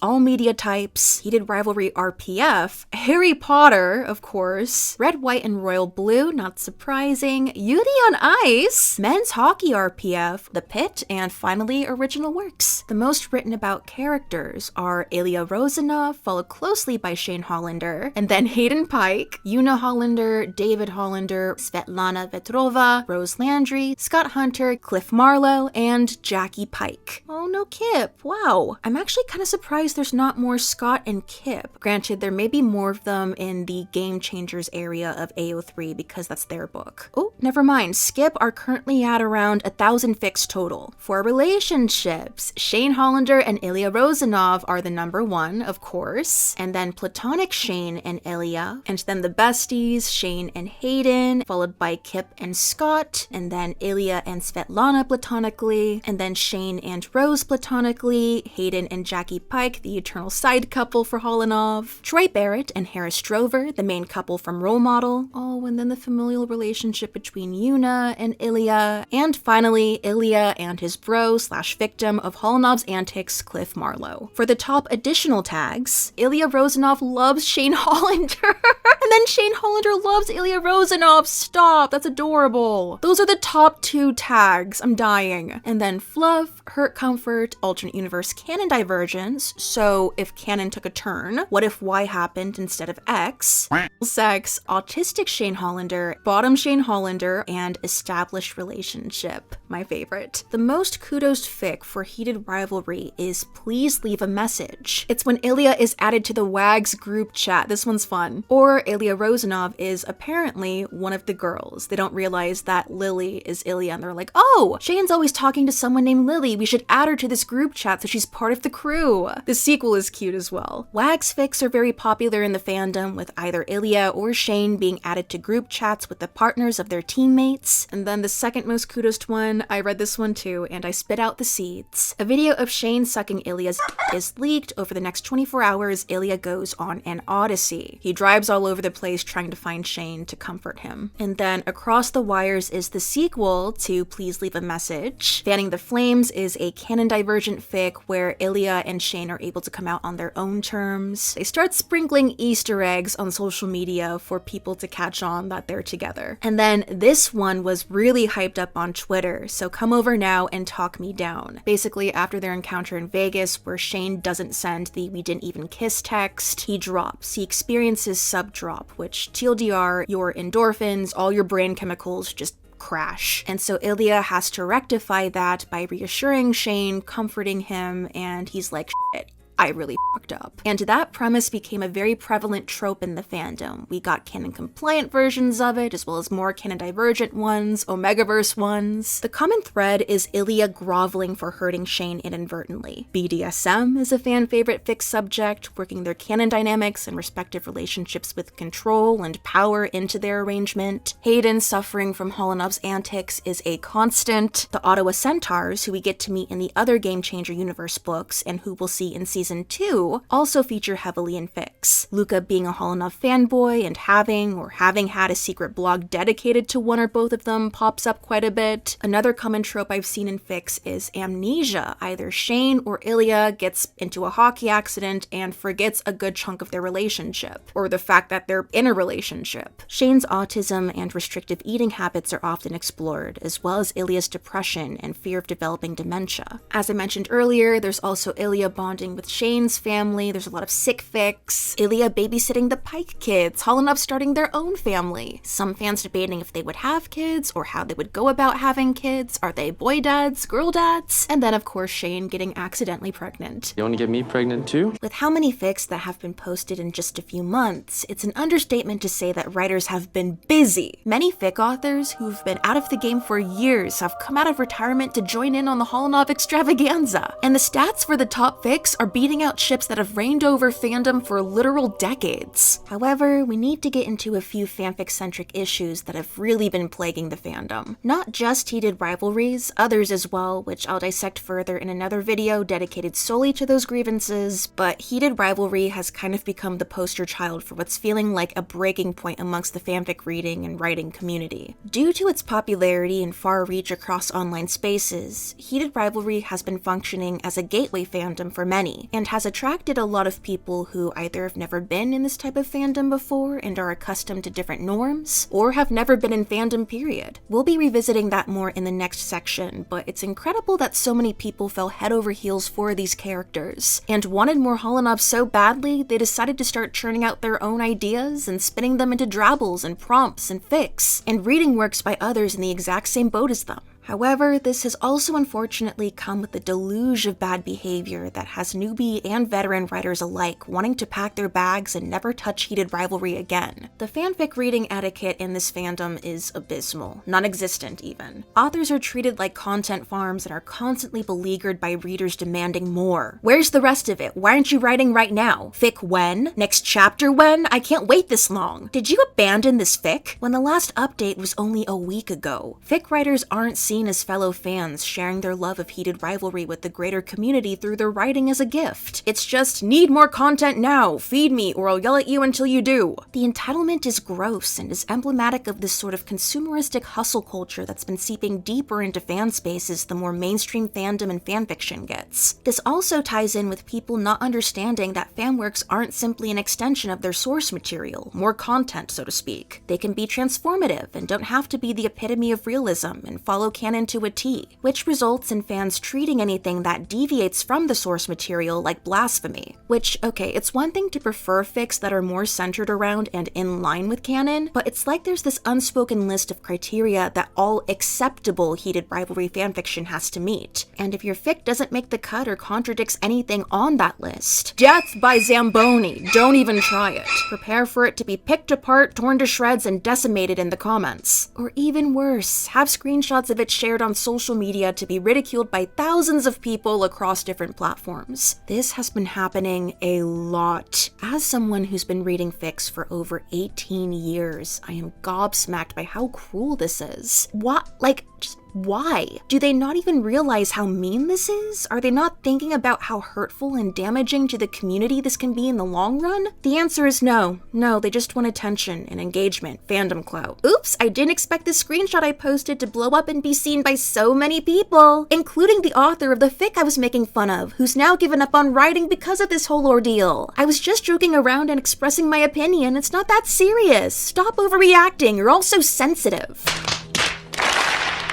all media types, Heated Rivalry RPF, Harry Potter, of course, Red, White, and Royal Blue, not surprising, Yuri on Ice, Men's Hockey RPF, The Pit, and finally, Original Works. The most written about characters are Ilya Rozanov, followed closely by Shane Hollander, and then Hayden Pike, Yuna Hollander, David Hollander, Svetlana Vetrova, Rose Landry, Scott Hunter, Cliff Marlowe, and Jackie Pike. Oh, no Kip. Wow. I'm actually kind of surprised there's not more Scott and Kip. Granted, there may be more of them in the Game Changers area of AO3 because that's their book. Oh, never mind. Skip are currently at around 1,000 fics total. For relationships, Shane Hollander and Ilya Rozanov are the number one, of course, and then platonic Shane and Ilya, and then the besties, Shane and Hayden, followed by Kip and Scott, and then Ilya and Svetlana platonically, and then Shane and Rose platonically, Hayden and Jackie Pike, the eternal side couple for HOLLANOV, Troy Barrett and Harris Drover, the main couple from Role Model, oh, and then the familial relationship between Yuna and Ilya, and finally, Ilya and his bro/victim of HOLLANOV's antics, Cliff Marlowe. For the top additional tags, Ilya Rozanov loves Shane Hollander, and then Shane Hollander loves Ilya Rozanov. Stop, that's adorable. Those are the top 2 tags. I'm dying. And then fluff, hurt comfort, alternate universe canon divergence. So if canon took a turn, what if Y happened instead of X? Sex, autistic Shane Hollander, bottom Shane Hollander, and established relationship. My favorite. The most kudos fic for Heated Rivalry is Please Leave a Message. It's when Ilya is added to the WAGs group chat. This one's fun. Or Ilya Rozanov is apparently one of the girls. They don't realize that Lily is Ilya and they're like, oh, Shane's always talking to someone named Lily. We should add her to this group chat so she's part of the crew. The sequel is cute as well. WAGs fics are very popular in the fandom, with either Ilya or Shane being added to group chats with the partners of their teammates. And then the second most kudos one, I read this one too, and I spit out the seeds. A video of Shane sucking Ilya's is leaked. Over the next 24 hours, Ilya goes on an odyssey. He drives all over the place trying to find Shane to comfort him. And then Across the Wires is the sequel to Please Leave a Message. Fanning the Flames is a canon divergent fic where Ilya and Shane are able to come out on their own terms. They start sprinkling Easter eggs on social media for people to catch on that they're together. And then this one was really hyped up on Twitter, so come over now and talk me down. Basically, after their encounter in Vegas where Shane doesn't send the "we didn't even kiss" text, he drops. He experiences sub-drop, which TLDR, your endorphins, all your brain chemicals just crash. And so Ilya has to rectify that by reassuring Shane, comforting him, and he's like, shit, I really fucked up. And that premise became a very prevalent trope in the fandom. We got canon-compliant versions of it, as well as more canon-divergent ones, Omegaverse ones. The common thread is Ilya groveling for hurting Shane inadvertently. BDSM is a fan-favorite fic subject, working their canon dynamics and respective relationships with control and power into their arrangement. Hayden suffering from HOLLANOV's antics is a constant. The Ottawa Centaurs, who we get to meet in the other Game Changer universe books, and who we'll see in Season 2, also feature heavily in fics. Luca being a HOLLANOV fanboy and having had a secret blog dedicated to one or both of them pops up quite a bit. Another common trope I've seen in fics is amnesia. Either Shane or Ilya gets into a hockey accident and forgets a good chunk of their relationship, or the fact that they're in a relationship. Shane's autism and restrictive eating habits are often explored, as well as Ilya's depression and fear of developing dementia. As I mentioned earlier, there's also Ilya bonding with Shane's family. There's a lot of sick fics. Ilya babysitting the Pike kids, HOLLANOV starting their own family. Some fans debating if they would have kids or how they would go about having kids. Are they boy dads, girl dads? And then of course Shane getting accidentally pregnant. You want to get me pregnant too? With how many fics that have been posted in just a few months, it's an understatement to say that writers have been busy. Many fic authors who've been out of the game for years have come out of retirement to join in on the HOLLANOV extravaganza. And the stats for the top fics are beating out ships that have reigned over fandom for literal decades. However, we need to get into a few fanfic-centric issues that have really been plaguing the fandom. Not just heated rivalries, others as well, which I'll dissect further in another video dedicated solely to those grievances, but heated rivalry has kind of become the poster child for what's feeling like a breaking point amongst the fanfic reading and writing community. Due to its popularity and far reach across online spaces, heated rivalry has been functioning as a gateway fandom for many, and has attracted a lot of people who either have never been in this type of fandom before and are accustomed to different norms, or have never been in fandom period. We'll be revisiting that more in the next section, but it's incredible that so many people fell head over heels for these characters, and wanted more HOLLANOV so badly they decided to start churning out their own ideas and spinning them into drabbles and prompts and fics, and reading works by others in the exact same boat as them. However, this has also unfortunately come with a deluge of bad behavior that has newbie and veteran writers alike wanting to pack their bags and never touch heated rivalry again. The fanfic reading etiquette in this fandom is abysmal, non-existent even. Authors are treated like content farms and are constantly beleaguered by readers demanding more. Where's the rest of it? Why aren't you writing right now? Fic when? Next chapter when? I can't wait this long. Did you abandon this fic? When the last update was only a week ago. Fic writers aren't seen as fellow fans sharing their love of heated rivalry with the greater community through their writing as a gift. It's just, need more content now, feed me or I'll yell at you until you do. The entitlement is gross and is emblematic of this sort of consumeristic hustle culture that's been seeping deeper into fan spaces the more mainstream fandom and fanfiction gets. This also ties in with people not understanding that fanworks aren't simply an extension of their source material, more content so to speak. They can be transformative and don't have to be the epitome of realism and follow canon to a T, which results in fans treating anything that deviates from the source material like blasphemy. Which, okay, it's one thing to prefer fics that are more centered around and in line with canon, but it's like there's this unspoken list of criteria that all acceptable heated rivalry fanfiction has to meet. And if your fic doesn't make the cut or contradicts anything on that list, death by Zamboni, don't even try it. Prepare for it to be picked apart, torn to shreds, and decimated in the comments. Or even worse, have screenshots of it shared on social media to be ridiculed by thousands of people across different platforms. This has been happening a lot. As someone who's been reading fics for over 18 years, I am gobsmacked by how cruel this is. What? Like, just why? Do they not even realize how mean this is? Are they not thinking about how hurtful and damaging to the community this can be in the long run? The answer is no. No, they just want attention and engagement, fandom clout. Oops, I didn't expect this screenshot I posted to blow up and be seen by so many people, including the author of the fic I was making fun of, who's now given up on writing because of this whole ordeal. I was just joking around and expressing my opinion. It's not that serious. Stop overreacting. You're all so sensitive.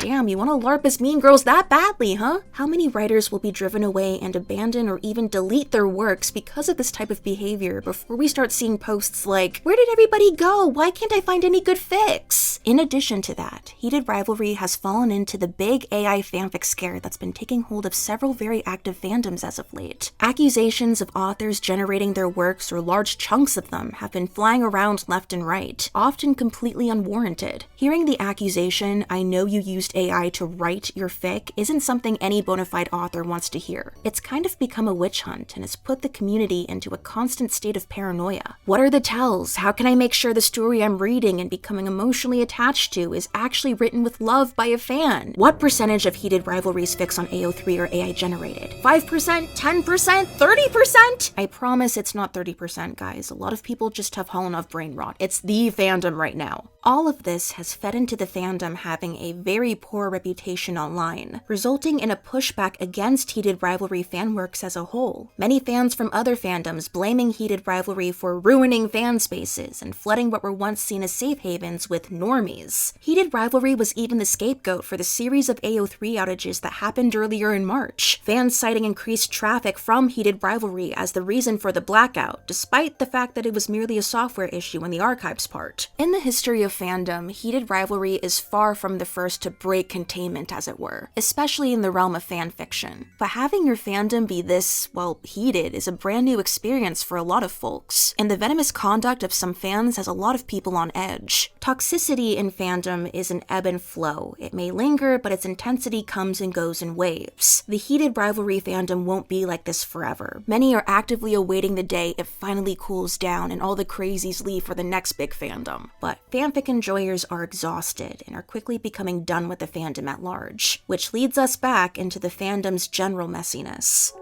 Damn, you want to LARP as mean girls that badly, huh? How many writers will be driven away and abandon or even delete their works because of this type of behavior before we start seeing posts like, where did everybody go? Why can't I find any good fics? In addition to that, Heated Rivalry has fallen into the big AI fanfic scare that's been taking hold of several very active fandoms as of late. Accusations of authors generating their works or large chunks of them have been flying around left and right, often completely unwarranted. Hearing the accusation, "I know you used AI to write your fic," isn't something any bona fide author wants to hear. It's kind of become a witch hunt and has put the community into a constant state of paranoia. What are the tells? How can I make sure the story I'm reading and becoming emotionally attached to is actually written with love by a fan? What percentage of Heated Rivalry's fics on AO3 are AI generated? 5%? 10%? 30%? I promise it's not 30%, guys. A lot of people just have HOLLANOV brain rot. It's the fandom right now. All of this has fed into the fandom having a very poor reputation online, resulting in a pushback against Heated Rivalry fanworks as a whole. Many fans from other fandoms blaming Heated Rivalry for ruining fan spaces and flooding what were once seen as safe havens with normies. Heated Rivalry was even the scapegoat for the series of AO3 outages that happened earlier in March, fans citing increased traffic from Heated Rivalry as the reason for the blackout, despite the fact that it was merely a software issue in the archives part. In the history of fandom, Heated Rivalry is far from the first to break containment, as it were, especially in the realm of fanfiction. But having your fandom be this, well, heated is a brand new experience for a lot of folks, and the venomous conduct of some fans has a lot of people on edge. Toxicity in fandom is an ebb and flow. It may linger, but its intensity comes and goes in waves. The Heated Rivalry fandom won't be like this forever. Many are actively awaiting the day it finally cools down and all the crazies leave for the next big fandom. But fanfic enjoyers are exhausted and are quickly becoming done with the fandom at large, which leads us back into the fandom's general messiness.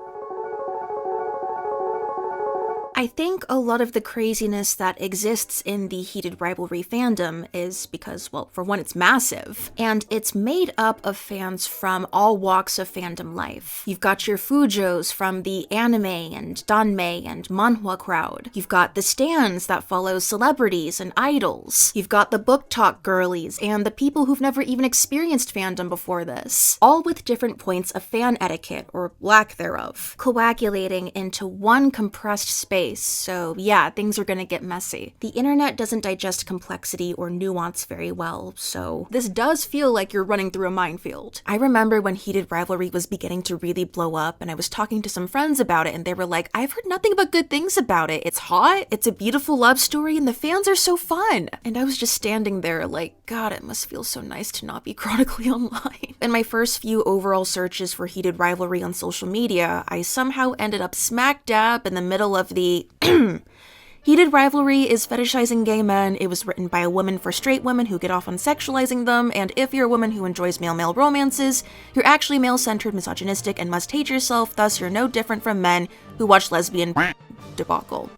I think a lot of the craziness that exists in the Heated Rivalry fandom is because, well, for one, it's massive, and it's made up of fans from all walks of fandom life. You've got your Fujos from the anime and danmei and manhwa crowd. You've got the stans that follow celebrities and idols. You've got the book talk girlies and the people who've never even experienced fandom before this, all with different points of fan etiquette, or lack thereof, coagulating into one compressed space. So yeah, things are gonna get messy. The internet doesn't digest complexity or nuance very well, so this does feel like you're running through a minefield. I remember when Heated Rivalry was beginning to really blow up, and I was talking to some friends about it, and they were like, I've heard nothing but good things about it. It's hot, it's a beautiful love story, and the fans are so fun. And I was just standing there like, God, it must feel so nice to not be chronically online. In my first few overall searches for Heated Rivalry on social media, I somehow ended up smack dab in the middle of the Heated Rivalry is fetishizing gay men. It was written by a woman for straight women who get off on sexualizing them, and if you're a woman who enjoys male-male romances, you're actually male-centered, misogynistic, and must hate yourself, thus you're no different from men who watch lesbian debacle.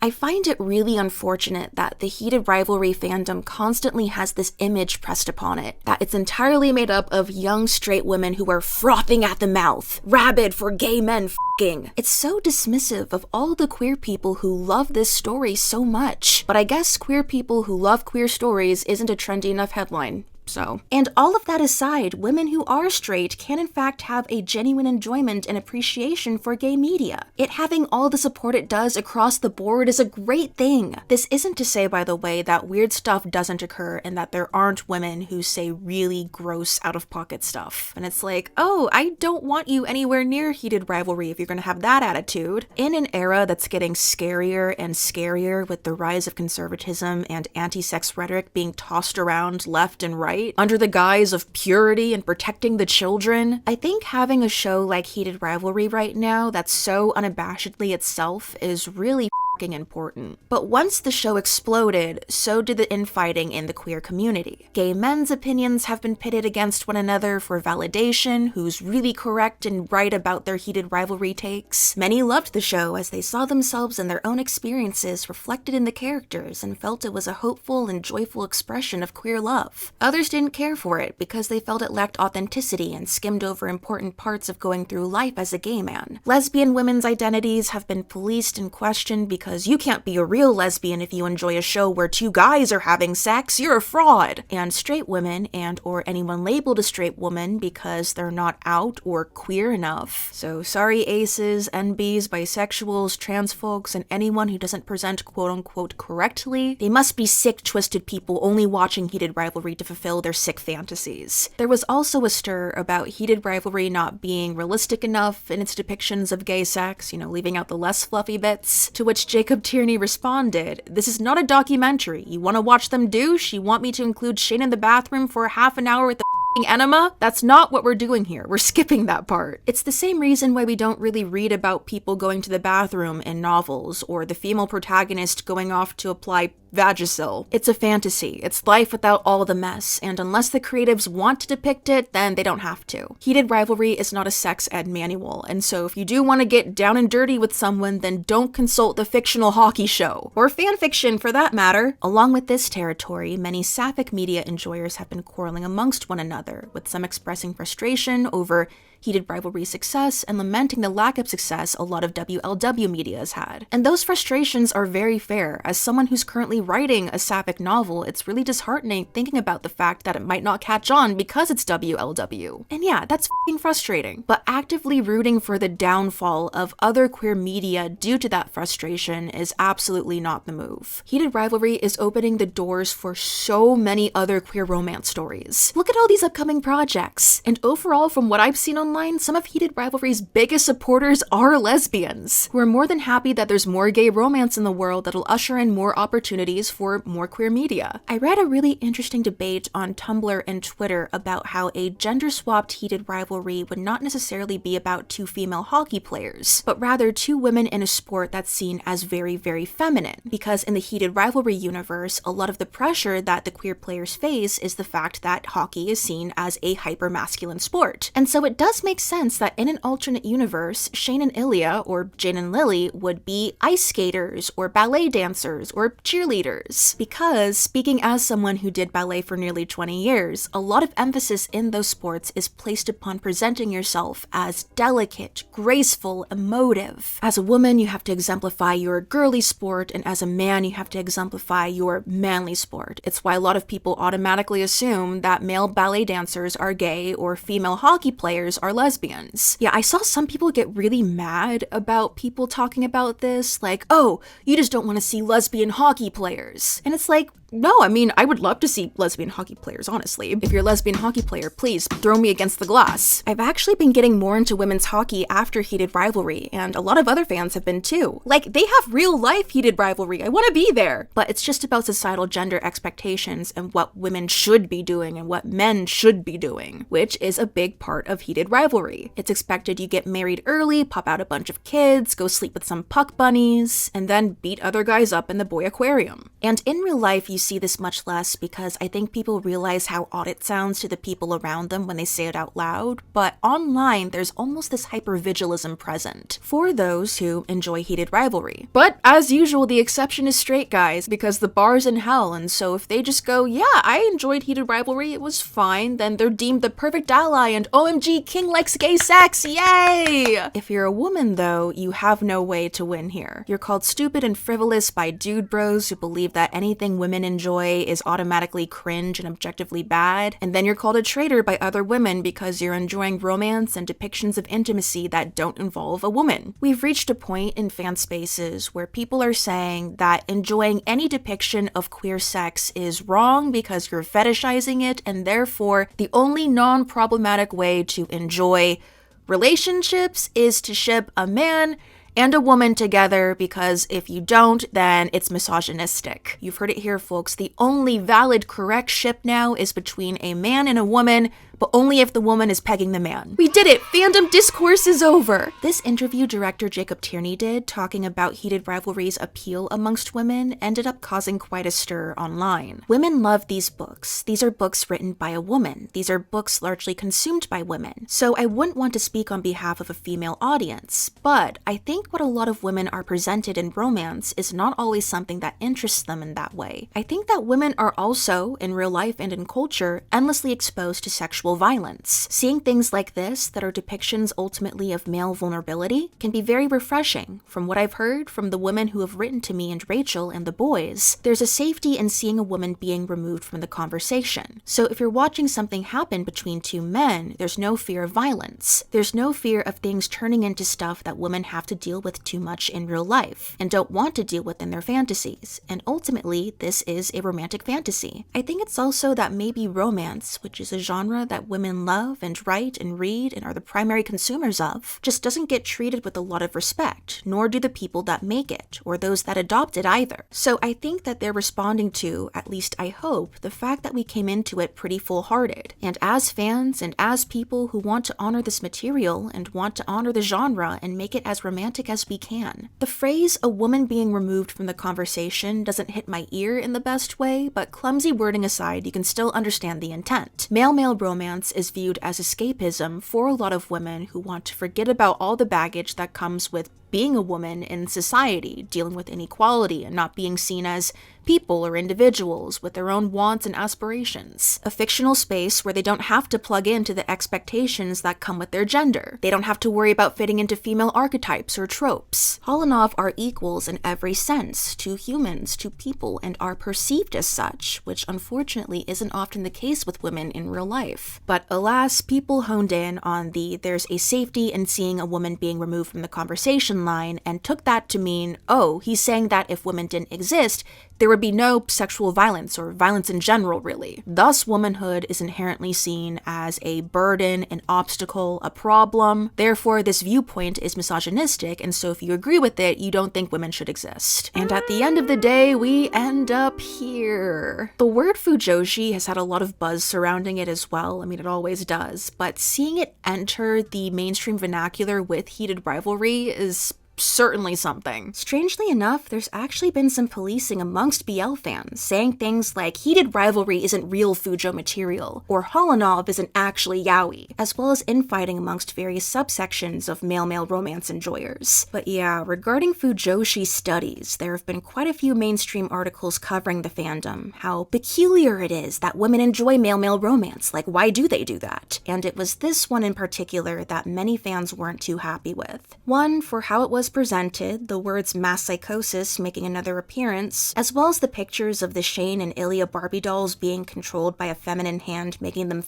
I find it really unfortunate that the Heated Rivalry fandom constantly has this image pressed upon it, that it's entirely made up of young straight women who are frothing at the mouth, rabid for gay men f***ing. It's so dismissive of all the queer people who love this story so much. But I guess queer people who love queer stories isn't a trendy enough headline. So. And all of that aside, women who are straight can in fact have a genuine enjoyment and appreciation for gay media. It having all the support it does across the board is a great thing. This isn't to say, by the way, that weird stuff doesn't occur and that there aren't women who say really gross out-of-pocket stuff. And it's like, oh, I don't want you anywhere near Heated Rivalry if you're gonna have that attitude. In an era that's getting scarier and scarier with the rise of conservatism and anti-sex rhetoric being tossed around left and right, under the guise of purity and protecting the children, I think having a show like Heated Rivalry right now that's so unabashedly itself is really important. But once the show exploded, so did the infighting in the queer community. Gay men's opinions have been pitted against one another for validation, who's really correct and right about their Heated Rivalry takes. Many loved the show as they saw themselves and their own experiences reflected in the characters and felt it was a hopeful and joyful expression of queer love. Others didn't care for it because they felt it lacked authenticity and skimmed over important parts of going through life as a gay man. Lesbian women's identities have been policed and questioned because because you can't be a real lesbian if you enjoy a show where two guys are having sex, you're a fraud. And straight women and or anyone labeled a straight woman because they're not out or queer enough. So sorry aces, NBs, bisexuals, trans folks, and anyone who doesn't present quote-unquote correctly, they must be sick, twisted people only watching Heated Rivalry to fulfill their sick fantasies. There was also a stir about Heated Rivalry not being realistic enough in its depictions of gay sex, leaving out the less fluffy bits, to which Jacob Tierney responded, "This is not a documentary. You want to watch them douche? You want me to include Shane in the bathroom for half an hour with the enema? That's not what we're doing here. We're skipping that part." It's the same reason why we don't really read about people going to the bathroom in novels, or the female protagonist going off to apply Vagisil. It's a fantasy. It's life without all the mess, and unless the creatives want to depict it, then they don't have to. Heated Rivalry is not a sex ed manual, and so if you do want to get down and dirty with someone, then don't consult the fictional hockey show, or fanfiction for that matter. Along with this territory, many sapphic media enjoyers have been quarreling amongst one another, with some expressing frustration over Heated Rivalry success and lamenting the lack of success a lot of WLW media has had. And those frustrations are very fair. As someone who's currently writing a sapphic novel, it's really disheartening thinking about the fact that it might not catch on because it's WLW. And yeah, that's f***ing frustrating. But actively rooting for the downfall of other queer media due to that frustration is absolutely not the move. Heated Rivalry is opening the doors for so many other queer romance stories. Look at all these upcoming projects. And overall, from what I've seen online, some of Heated Rivalry's biggest supporters are lesbians, who are more than happy that there's more gay romance in the world that'll usher in more opportunities for more queer media. I read a really interesting debate on Tumblr and Twitter about how a gender-swapped Heated Rivalry would not necessarily be about two female hockey players, but rather two women in a sport that's seen as very, very feminine. Because in the Heated Rivalry universe, a lot of the pressure that the queer players face is the fact that hockey is seen as a hyper-masculine sport. And so it does make sense that in an alternate universe, Shane and Ilya, or Jane and Lily, would be ice skaters, or ballet dancers, or cheerleaders. Because, speaking as someone who did ballet for nearly 20 years, a lot of emphasis in those sports is placed upon presenting yourself as delicate, graceful, emotive. As a woman, you have to exemplify your girly sport, and as a man, you have to exemplify your manly sport. It's why a lot of people automatically assume that male ballet dancers are gay, or female hockey players are lesbians. Yeah, I saw some people get really mad about people talking about this, like, oh, you just don't want to see lesbian hockey players. And it's like, no, I mean, I would love to see lesbian hockey players, honestly. If you're a lesbian hockey player, please throw me against the glass. I've actually been getting more into women's hockey after Heated Rivalry, and a lot of other fans have been too. Like, they have real life Heated Rivalry. I want to be there. But it's just about societal gender expectations and what women should be doing and what men should be doing, which is a big part of Heated Rivalry. It's expected you get married early, pop out a bunch of kids, go sleep with some puck bunnies, and then beat other guys up in the boy aquarium. And in real life, you see this much less because I think people realize how odd it sounds to the people around them when they say it out loud, but online there's almost this hypervigilism present for those who enjoy Heated Rivalry. But as usual, the exception is straight guys, because the bar's in hell, and so if they just go, yeah, I enjoyed Heated Rivalry, it was fine, then they're deemed the perfect ally and OMG, King likes gay sex, yay! If you're a woman though, you have no way to win here. You're called stupid and frivolous by dude bros who believe that anything women enjoy is automatically cringe and objectively bad, and then you're called a traitor by other women because you're enjoying romance and depictions of intimacy that don't involve a woman. We've reached a point in fan spaces where people are saying that enjoying any depiction of queer sex is wrong because you're fetishizing it, and therefore the only non-problematic way to enjoy relationships is to ship a man and a woman together, because if you don't, then it's misogynistic. You've heard it here, folks. The only valid, correct ship now is between a man and a woman, but only if the woman is pegging the man. We did it! Fandom discourse is over! This interview director Jacob Tierney did, talking about Heated Rivalry's appeal amongst women, ended up causing quite a stir online. Women love these books. These are books written by a woman. These are books largely consumed by women. So I wouldn't want to speak on behalf of a female audience, but I think what a lot of women are presented in romance is not always something that interests them in that way. I think that women are also, in real life and in culture, endlessly exposed to sexual sexual violence. Seeing things like this that are depictions ultimately of male vulnerability can be very refreshing. From what I've heard from the women who have written to me and Rachel and the boys, there's a safety in seeing a woman being removed from the conversation. So if you're watching something happen between two men, there's no fear of violence. There's no fear of things turning into stuff that women have to deal with too much in real life and don't want to deal with in their fantasies. And ultimately, this is a romantic fantasy. I think it's also that maybe romance, which is a genre that women love and write and read and are the primary consumers of, just doesn't get treated with a lot of respect, nor do the people that make it, or those that adopt it either. So I think that they're responding to, at least I hope, the fact that we came into it pretty full-hearted. And as fans and as people who want to honor this material and want to honor the genre and make it as romantic as we can. The phrase, a woman being removed from the conversation, doesn't hit my ear in the best way, but clumsy wording aside, you can still understand the intent. Male-male romance is viewed as escapism for a lot of women who want to forget about all the baggage that comes with being a woman in society, dealing with inequality and not being seen as people or individuals with their own wants and aspirations. A fictional space where they don't have to plug into the expectations that come with their gender. They don't have to worry about fitting into female archetypes or tropes. HOLLANOV are equals in every sense to humans, to people, and are perceived as such, which unfortunately isn't often the case with women in real life. But alas, people honed in on the there's a safety in seeing a woman being removed from the conversation line and took that to mean, oh, he's saying that if women didn't exist, there would be no sexual violence or violence in general, really. Thus, womanhood is inherently seen as a burden, an obstacle, a problem. Therefore, this viewpoint is misogynistic, and so if you agree with it, you don't think women should exist. And at the end of the day, we end up here. The word fujoshi has had a lot of buzz surrounding it as well. I mean, it always does. But seeing it enter the mainstream vernacular with Heated Rivalry is certainly something. Strangely enough, there's actually been some policing amongst BL fans, saying things like Heated Rivalry isn't real Fujo material, or HOLLANOV isn't actually yaoi, as well as infighting amongst various subsections of male-male romance enjoyers. But yeah, regarding Fujoshi studies, there have been quite a few mainstream articles covering the fandom, how peculiar it is that women enjoy male-male romance, like why do they do that? And it was this one in particular that many fans weren't too happy with. One, for how it was presented, the words mass psychosis making another appearance, as well as the pictures of the Shane and Ilya Barbie dolls being controlled by a feminine hand making them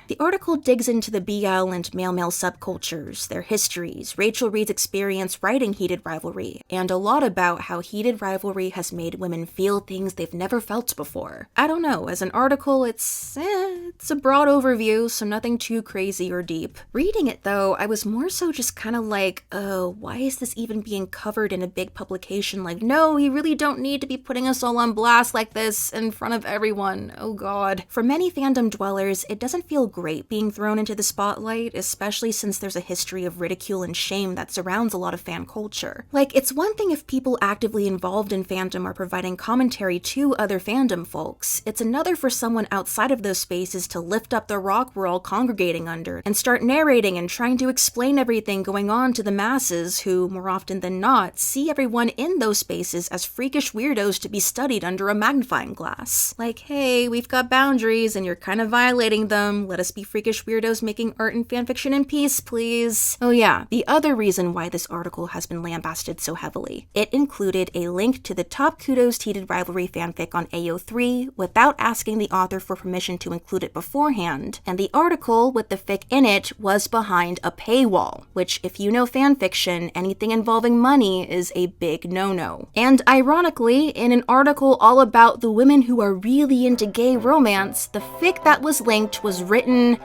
The article digs into the BL and male-male subcultures, their histories, Rachel Reed's experience writing Heated Rivalry, and a lot about how Heated Rivalry has made women feel things they've never felt before. I don't know, as an article, it's a broad overview, so nothing too crazy or deep. Reading it though, I was more so just kind of like, oh, why is this even being covered in a big publication? Like, no, you really don't need to be putting us all on blast like this in front of everyone. Oh god. For many fandom dwellers, it doesn't feel great being thrown into the spotlight, especially since there's a history of ridicule and shame that surrounds a lot of fan culture. Like, it's one thing if people actively involved in fandom are providing commentary to other fandom folks. It's another for someone outside of those spaces to lift up the rock we're all congregating under and start narrating and trying to explain everything going on to the masses who, more often than not, see everyone in those spaces as freakish weirdos to be studied under a magnifying glass. Like, hey, we've got boundaries and you're kind of violating them. Let us be freakish weirdos making art and fanfiction in peace, please. Oh yeah, the other reason why this article has been lambasted so heavily. It included a link to the top kudos Heated Rivalry fanfic on AO3 without asking the author for permission to include it beforehand, and the article with the fic in it was behind a paywall, which if you know fanfiction, anything involving money is a big no-no. And ironically, in an article all about the women who are really into gay romance, the fic that was linked was written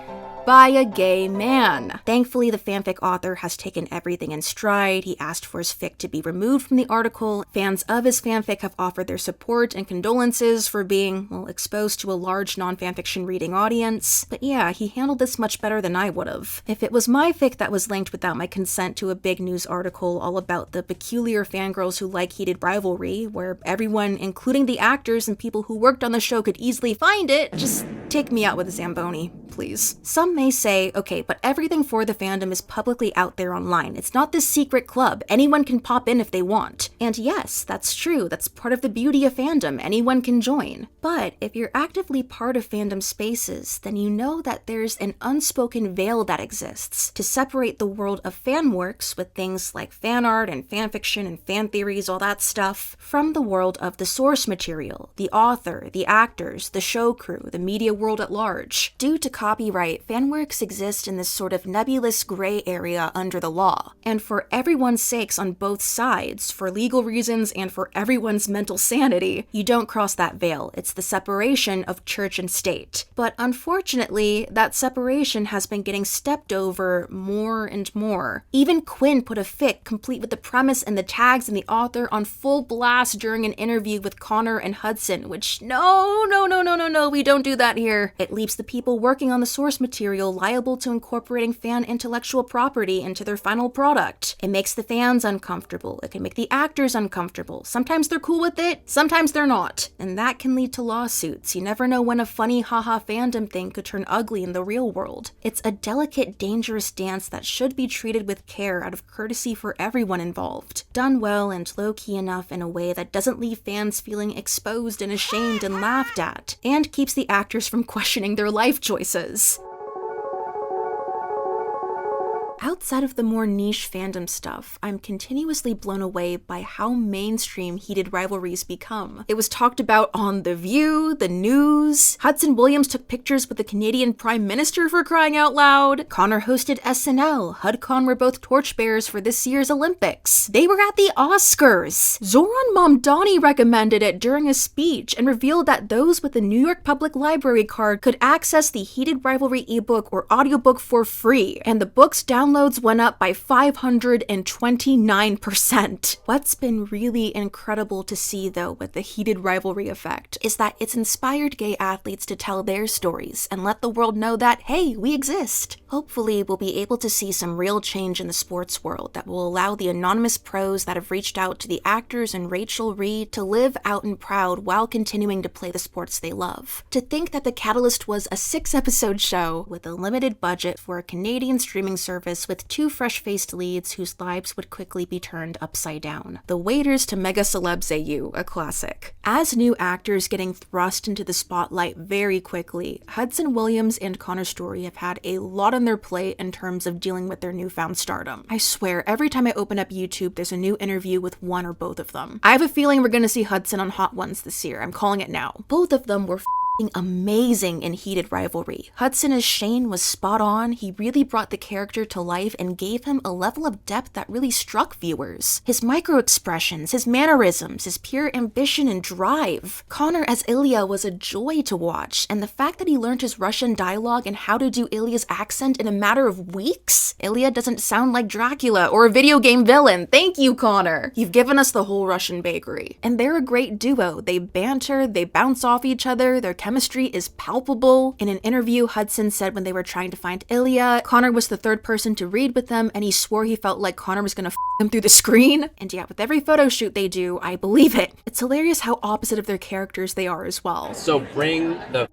by a gay man. Thankfully, the fanfic author has taken everything in stride. He asked for his fic to be removed from the article. Fans of his fanfic have offered their support and condolences for being, well, exposed to a large non-fanfiction reading audience. But yeah, he handled this much better than I would've. If it was my fic that was linked without my consent to a big news article all about the peculiar fangirls who like Heated Rivalry, where everyone, including the actors and people who worked on the show, could easily find it, just take me out with a Zamboni, please. Some may say, okay, but everything for the fandom is publicly out there online. It's not this secret club. Anyone can pop in if they want. And yes, that's true. That's part of the beauty of fandom. Anyone can join. But if you're actively part of fandom spaces, then you know that there's an unspoken veil that exists to separate the world of fan works with things like fan art and fan fiction and fan theories, all that stuff, from the world of the source material, the author, the actors, the show crew, the media world at large. Due to copyright, fan works exist in this sort of nebulous gray area under the law. And for everyone's sakes on both sides, for legal reasons and for everyone's mental sanity, you don't cross that veil. It's the separation of church and state. But unfortunately, that separation has been getting stepped over more and more. Even Quinn put a fic complete with the premise and the tags and the author on full blast during an interview with Connor and Hudson, which no, we don't do that here. It leaves the people working on the source material liable to incorporating fan intellectual property into their final product. It makes the fans uncomfortable. It can make the actors uncomfortable. Sometimes they're cool with it, sometimes they're not. And that can lead to lawsuits. You never know when a funny haha fandom thing could turn ugly in the real world. It's a delicate, dangerous dance that should be treated with care out of courtesy for everyone involved. Done well and low-key enough in a way that doesn't leave fans feeling exposed and ashamed and laughed at, and keeps the actors from questioning their life choices. Outside of the more niche fandom stuff, I'm continuously blown away by how mainstream heated rivalries become. It was talked about on The View, the news. Hudson Williams took pictures with the Canadian Prime Minister, for crying out loud. Connor hosted SNL. HudCon were both torchbearers for this year's Olympics. They were at the Oscars. Zoran Mamdani recommended it during a speech and revealed that those with the New York Public Library card could access the Heated Rivalry ebook or audiobook for free, and the book's downloads went up by 529%. What's been really incredible to see, though, with the Heated Rivalry effect is that it's inspired gay athletes to tell their stories and let the world know that, hey, we exist. Hopefully, we'll be able to see some real change in the sports world that will allow the anonymous pros that have reached out to the actors and Rachel Reed to live out and proud while continuing to play the sports they love. To think that The Catalyst was a 6-episode show with a limited budget for a Canadian streaming service with 2 fresh-faced leads whose lives would quickly be turned upside down. The Waiters to Mega Celebs AU, a classic. As new actors getting thrust into the spotlight very quickly, Hudson Williams and Connor Story have had a lot on their plate in terms of dealing with their newfound stardom. I swear, every time I open up YouTube, there's a new interview with one or both of them. I have a feeling we're gonna see Hudson on Hot Ones this year. I'm calling it now. Both of them were amazing in Heated Rivalry. Hudson as Shane was spot on. He really brought the character to life and gave him a level of depth that really struck viewers. His micro-expressions, his mannerisms, his pure ambition and drive. Connor as Ilya was a joy to watch, and the fact that he learned his Russian dialogue and how to do Ilya's accent in a matter of weeks? Ilya doesn't sound like Dracula or a video game villain. Thank you, Connor. You've given us the whole Russian bakery. And they're a great duo. They banter, they bounce off each other, their chemistry is palpable. In an interview, Hudson said when they were trying to find Ilya, Connor was the third person to read with them, and he swore he felt like Connor was gonna f him through the screen. And yeah, with every photo shoot they do, I believe it. It's hilarious how opposite of their characters they are as well. So bring the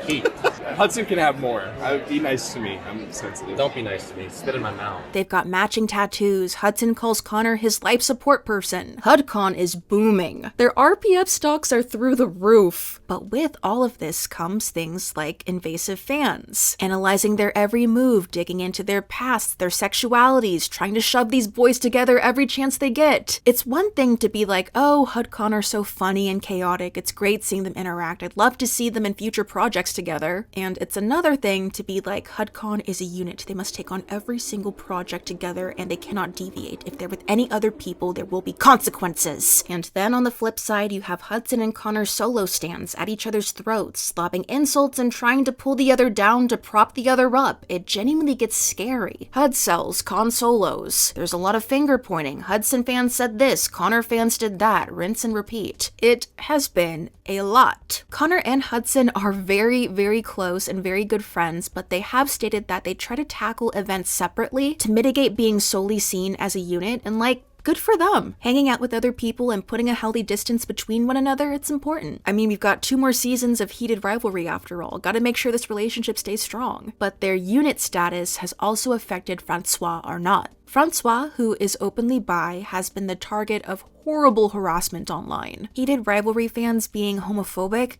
heat. Hudson can have more. Be nice to me. I'm sensitive. Don't be nice to me. Spit in my mouth. They've got matching tattoos. Hudson calls Connor his life support person. HudCon is booming. Their RPF stocks are through the roof. But with all of this comes things like invasive fans, analyzing their every move, digging into their pasts, their sexualities, trying to shove these boys together every chance they get. It's one thing to be like, oh, HudCon are so funny and chaotic. It's great seeing them interact. I'd love to see them in future projects together. And it's another thing to be like, HudCon is a unit. They must take on every single project together and they cannot deviate. If they're with any other people, there will be consequences. And then on the flip side, you have Hudson and Connor solo stands at each other's throats, lobbing insults and trying to pull the other down to prop the other up. It genuinely gets scary. Hud sells, Con solos. There's a lot of finger pointing. Hudson fans said this, Connor fans did that, rinse and repeat. It has been a lot. Connor and Hudson are very, very close and very good friends, but they have stated that they try to tackle events separately to mitigate being solely seen as a unit, and like, good for them. Hanging out with other people and putting a healthy distance between one another, it's important. I mean, we've got 2 more seasons of Heated Rivalry after all. Gotta make sure this relationship stays strong. But their unit status has also affected Francois Arnaud. Francois, who is openly bi, has been the target of horrible harassment online. Heated Rivalry fans being homophobic?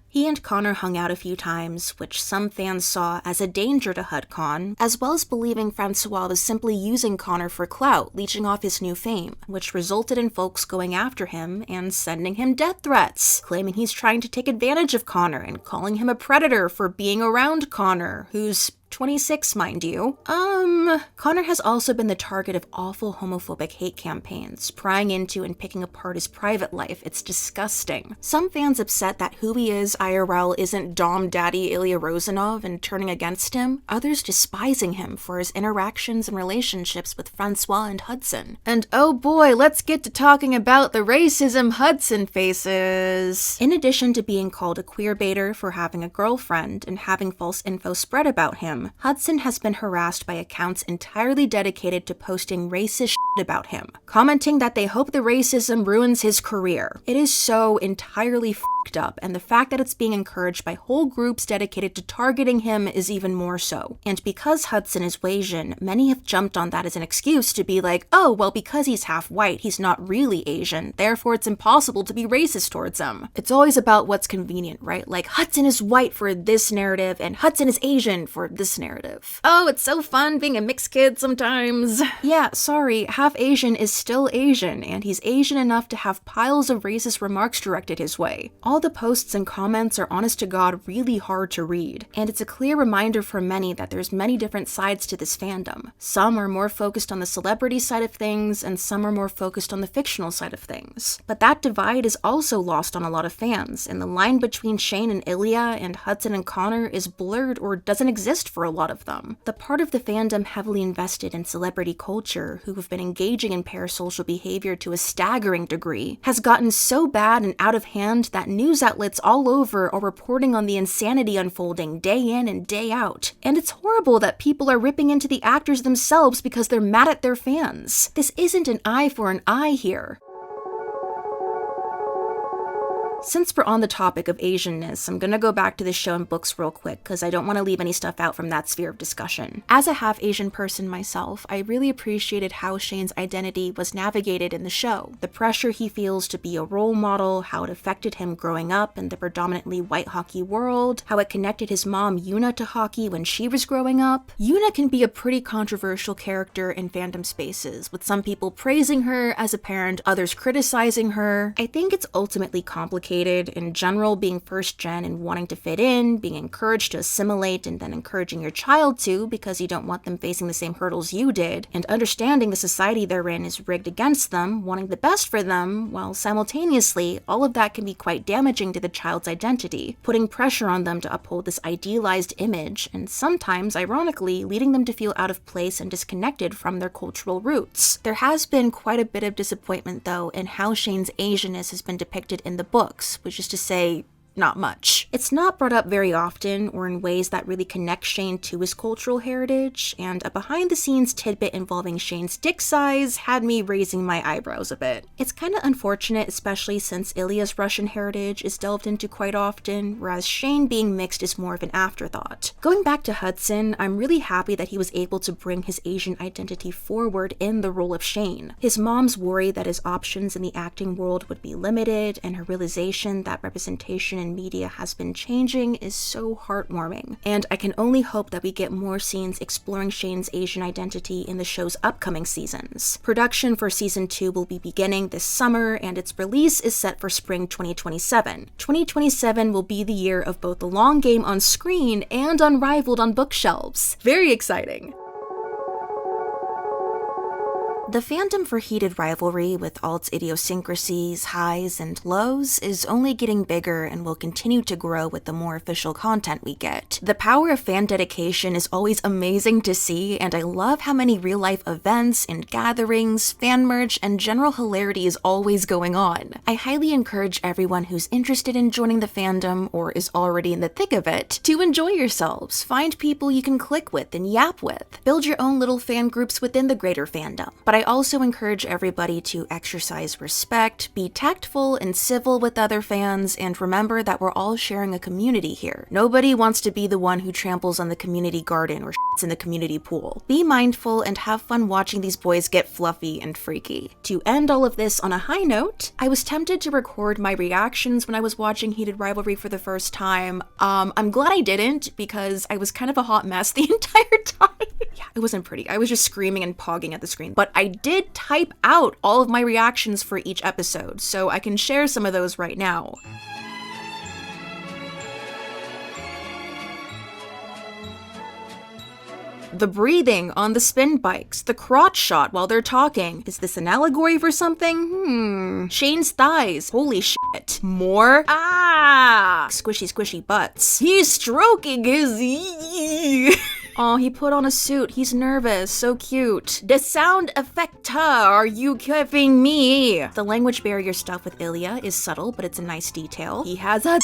He and Connor hung out a few times, which some fans saw as a danger to HUDCon, as well as believing Francois was simply using Connor for clout, leeching off his new fame, which resulted in folks going after him and sending him death threats, claiming he's trying to take advantage of Connor and calling him a predator for being around Connor, who's 26, mind you. Connor has also been the target of awful homophobic hate campaigns, prying into and picking apart his private life. It's disgusting. Some fans upset that who he is IRL isn't Dom Daddy Ilya Rozanov and turning against him, others despising him for his interactions and relationships with Francois and Hudson. And oh boy, let's get to talking about the racism Hudson faces. In addition to being called a queerbaiter for having a girlfriend and having false info spread about him, Hudson has been harassed by accounts entirely dedicated to posting racist shit about him, commenting that they hope the racism ruins his career. It is so entirely fucked up, and the fact that it's being encouraged by whole groups dedicated to targeting him is even more so. And because Hudson is Asian, many have jumped on that as an excuse to be like, oh, well, because he's half white, he's not really Asian, therefore it's impossible to be racist towards him. It's always about what's convenient, right? Like, Hudson is white for this narrative, and Hudson is Asian for this narrative. Oh, it's so fun being a mixed kid sometimes. Yeah, sorry, half Asian is still Asian, and he's Asian enough to have piles of racist remarks directed his way. All the posts and comments are honest to God really hard to read, and it's a clear reminder for many that there's many different sides to this fandom. Some are more focused on the celebrity side of things, and some are more focused on the fictional side of things. But that divide is also lost on a lot of fans, and the line between Shane and Ilya and Hudson and Connor is blurred or doesn't exist for a lot of them. The part of the fandom heavily invested in celebrity culture, who have been engaging in parasocial behavior to a staggering degree, has gotten so bad and out of hand that news outlets all over are reporting on the insanity unfolding day in and day out. And it's horrible that people are ripping into the actors themselves because they're mad at their fans. This isn't an eye for an eye here. Since we're on the topic of Asianness, I'm gonna go back to the show and books real quick because I don't want to leave any stuff out from that sphere of discussion. As a half-Asian person myself, I really appreciated how Shane's identity was navigated in the show. The pressure he feels to be a role model, how it affected him growing up in the predominantly white hockey world, how it connected his mom Yuna to hockey when she was growing up. Yuna can be a pretty controversial character in fandom spaces, with some people praising her as a parent, others criticizing her. I think it's ultimately complicated. In general, being first gen and wanting to fit in, being encouraged to assimilate and then encouraging your child to because you don't want them facing the same hurdles you did, and understanding the society they're in is rigged against them, wanting the best for them, while simultaneously, all of that can be quite damaging to the child's identity, putting pressure on them to uphold this idealized image, and sometimes, ironically, leading them to feel out of place and disconnected from their cultural roots. There has been quite a bit of disappointment, though, in how Shane's Asianness has been depicted in the books, which is to say, not much. It's not brought up very often or in ways that really connect Shane to his cultural heritage, and a behind-the-scenes tidbit involving Shane's dick size had me raising my eyebrows a bit. It's kinda unfortunate, especially since Ilya's Russian heritage is delved into quite often, whereas Shane being mixed is more of an afterthought. Going back to Hudson, I'm really happy that he was able to bring his Asian identity forward in the role of Shane. His mom's worry that his options in the acting world would be limited, and her realization that representation in media has been changing is so heartwarming, and I can only hope that we get more scenes exploring Shane's Asian identity in the show's upcoming seasons. Production for season 2 will be beginning this summer, and its release is set for spring 2027. 2027 will be the year of both the long game on screen and Unrivaled on bookshelves. Very exciting. The fandom for Heated Rivalry, with all its idiosyncrasies, highs, and lows, is only getting bigger and will continue to grow with the more official content we get. The power of fan dedication is always amazing to see, and I love how many real-life events and gatherings, fan merch, and general hilarity is always going on. I highly encourage everyone who's interested in joining the fandom, or is already in the thick of it, to enjoy yourselves, find people you can click with and yap with, build your own little fan groups within the greater fandom. But I also encourage everybody to exercise respect, be tactful and civil with other fans, and remember that we're all sharing a community here. Nobody wants to be the one who tramples on the community garden or shits in the community pool. Be mindful and have fun watching these boys get fluffy and freaky. To end all of this on a high note, I was tempted to record my reactions when I was watching Heated Rivalry for the first time. I'm glad I didn't because I was kind of a hot mess the entire time. Yeah, it wasn't pretty. I was just screaming and pogging at the screen. But I did type out all of my reactions for each episode, so I can share some of those right now. The breathing on the spin bikes, the crotch shot while they're talking. Is this an allegory for something? Shane's thighs. Holy shit. More? Ah! Squishy, squishy butts. He's stroking his Oh, he put on a suit. He's nervous. So cute. The sound effector. Are you kidding me? The language barrier stuff with Ilya is subtle, but it's a nice detail. He has a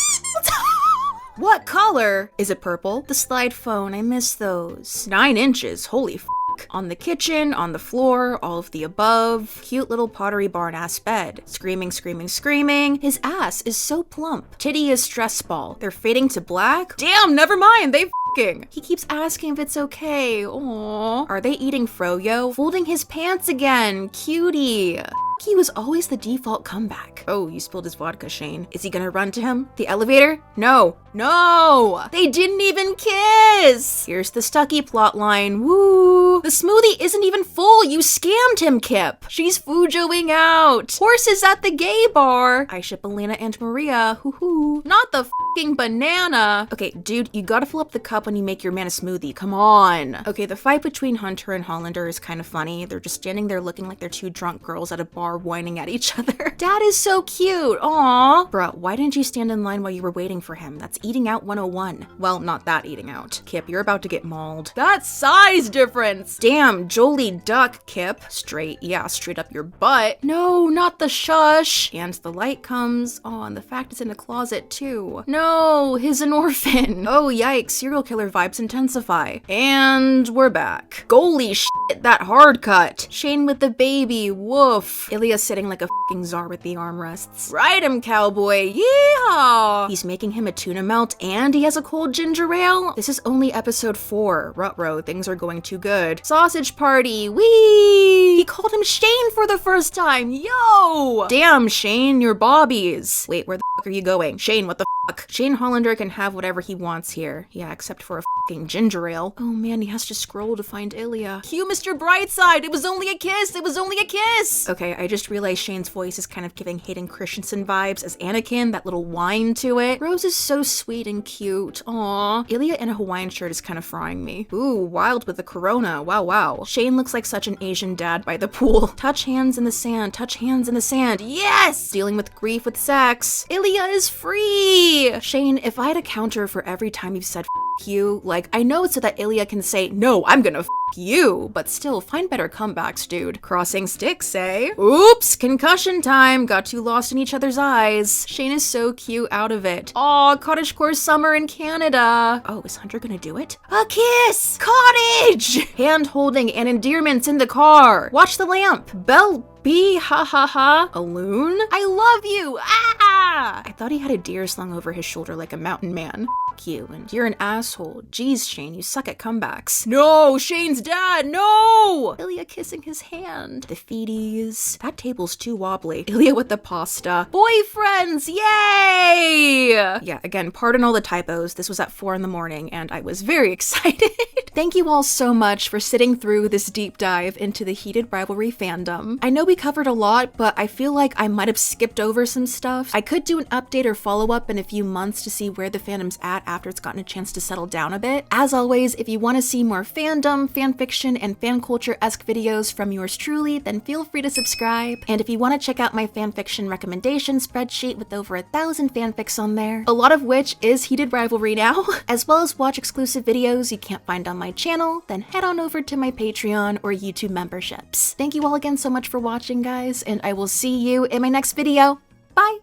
What color? Is it purple? The slide phone, I miss those. 9 inches, holy f***. On the kitchen, on the floor, all of the above. Cute little Pottery Barn ass bed. Screaming, screaming, screaming. His ass is so plump. Titty is stress ball. They're fading to black? Damn, never mind, they f***ing. He keeps asking if it's okay. Aww. Are they eating froyo? Folding his pants again. Cutie. He was always the default comeback. Oh, you spilled his vodka, Shane. Is he gonna run to him? The elevator? No. No! They didn't even kiss! Here's the Stucky plotline. Woo! The smoothie isn't even full. You scammed him, Kip. She's Fujoing out. Horses at the gay bar. I ship Elena and Maria. Hoo-hoo. Not the f***ing banana. Okay, dude, you gotta fill up the cup when you make your man a smoothie. Come on. Okay, the fight between Hunter and Hollander is kind of funny. They're just standing there looking like they're two drunk girls at a bar whining at each other. Dad is so cute. Aww. Bruh, why didn't you stand in line while you were waiting for him? That's eating out 101. Well, not that eating out. Kip, you're about to get mauled. That size difference. Damn, Jolie duck, Kip. Straight, yeah, straight up your butt. No, not the shush. And the light comes. Oh, and the fact it's in a closet too. No, he's an orphan. Oh, yikes, serial killer vibes intensify. And we're back. Goalie shit, that hard cut. Shane with the baby, woof. Ilya's sitting like a f***ing czar with the armrests. Ride him, cowboy, yeehaw! He's making him a tuna melt and he has a cold ginger ale? This is only episode 4. Ruh-roh, things are going too good. Sausage party, wee! He called him Shane for the first time, yo! Damn, Shane, you're bobbies. Wait, where the f*** are you going? Shane, what the f***? Shane Hollander can have whatever he wants here. Yeah, except for a f***ing ginger ale. Oh man, he has to scroll to find Ilya. Cue Mr. Brightside, it was only a kiss, it was only a kiss! Okay, I just realized Shane's voice is kind of giving Hayden Christensen vibes as Anakin, that little whine to it. Rose is so sweet and cute. Aww. Ilya in a Hawaiian shirt is kind of frying me. Ooh, wild with the corona. Wow, wow. Shane looks like such an Asian dad by the pool. Touch hands in the sand. Touch hands in the sand. Yes! Dealing with grief with sex. Ilya is free! Shane, if I had a counter for every time you've said f*** you, like, I know it's so that Ilya can say, no, I'm gonna f*** you, but still, find better comebacks, dude. Crossing sticks, eh? Oops, concussion time. Got too lost in each other's eyes. Shane is so cute out of it. Aw, cottagecore summer in Canada. Oh, is Hunter gonna do it? A kiss! Cottage! Hand holding and endearments in the car. Watch the lamp. Bell B, ha ha ha. A loon? I love you! Ah! I thought he had a deer slung over his shoulder like a mountain man. F*** you, and you're an asshole. Jeez, Shane, you suck at comebacks. No, Shane's dad, no! Ilya kissing his hand. The feeties. That table's too wobbly. Ilya with the pasta. Boyfriends, yay! Yeah, again, pardon all the typos. This was at 4 in the morning, and I was very excited. Thank you all so much for sitting through this deep dive into the Heated Rivalry fandom. I know we covered a lot, but I feel like I might have skipped over some stuff. I could do an update or follow-up in a few months to see where the fandom's at after it's gotten a chance to settle down a bit. As always, if you want to see more fandom, fanfiction, and fan culture-esque videos from yours truly, then feel free to subscribe. And if you want to check out my fanfiction recommendation spreadsheet with over 1,000 fanfics on there, a lot of which is Heated Rivalry now, as well as watch exclusive videos you can't find on my channel, then head on over to my Patreon or YouTube memberships. Thank you all again so much for watching, guys, and I will see you in my next video. Bye!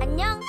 안녕.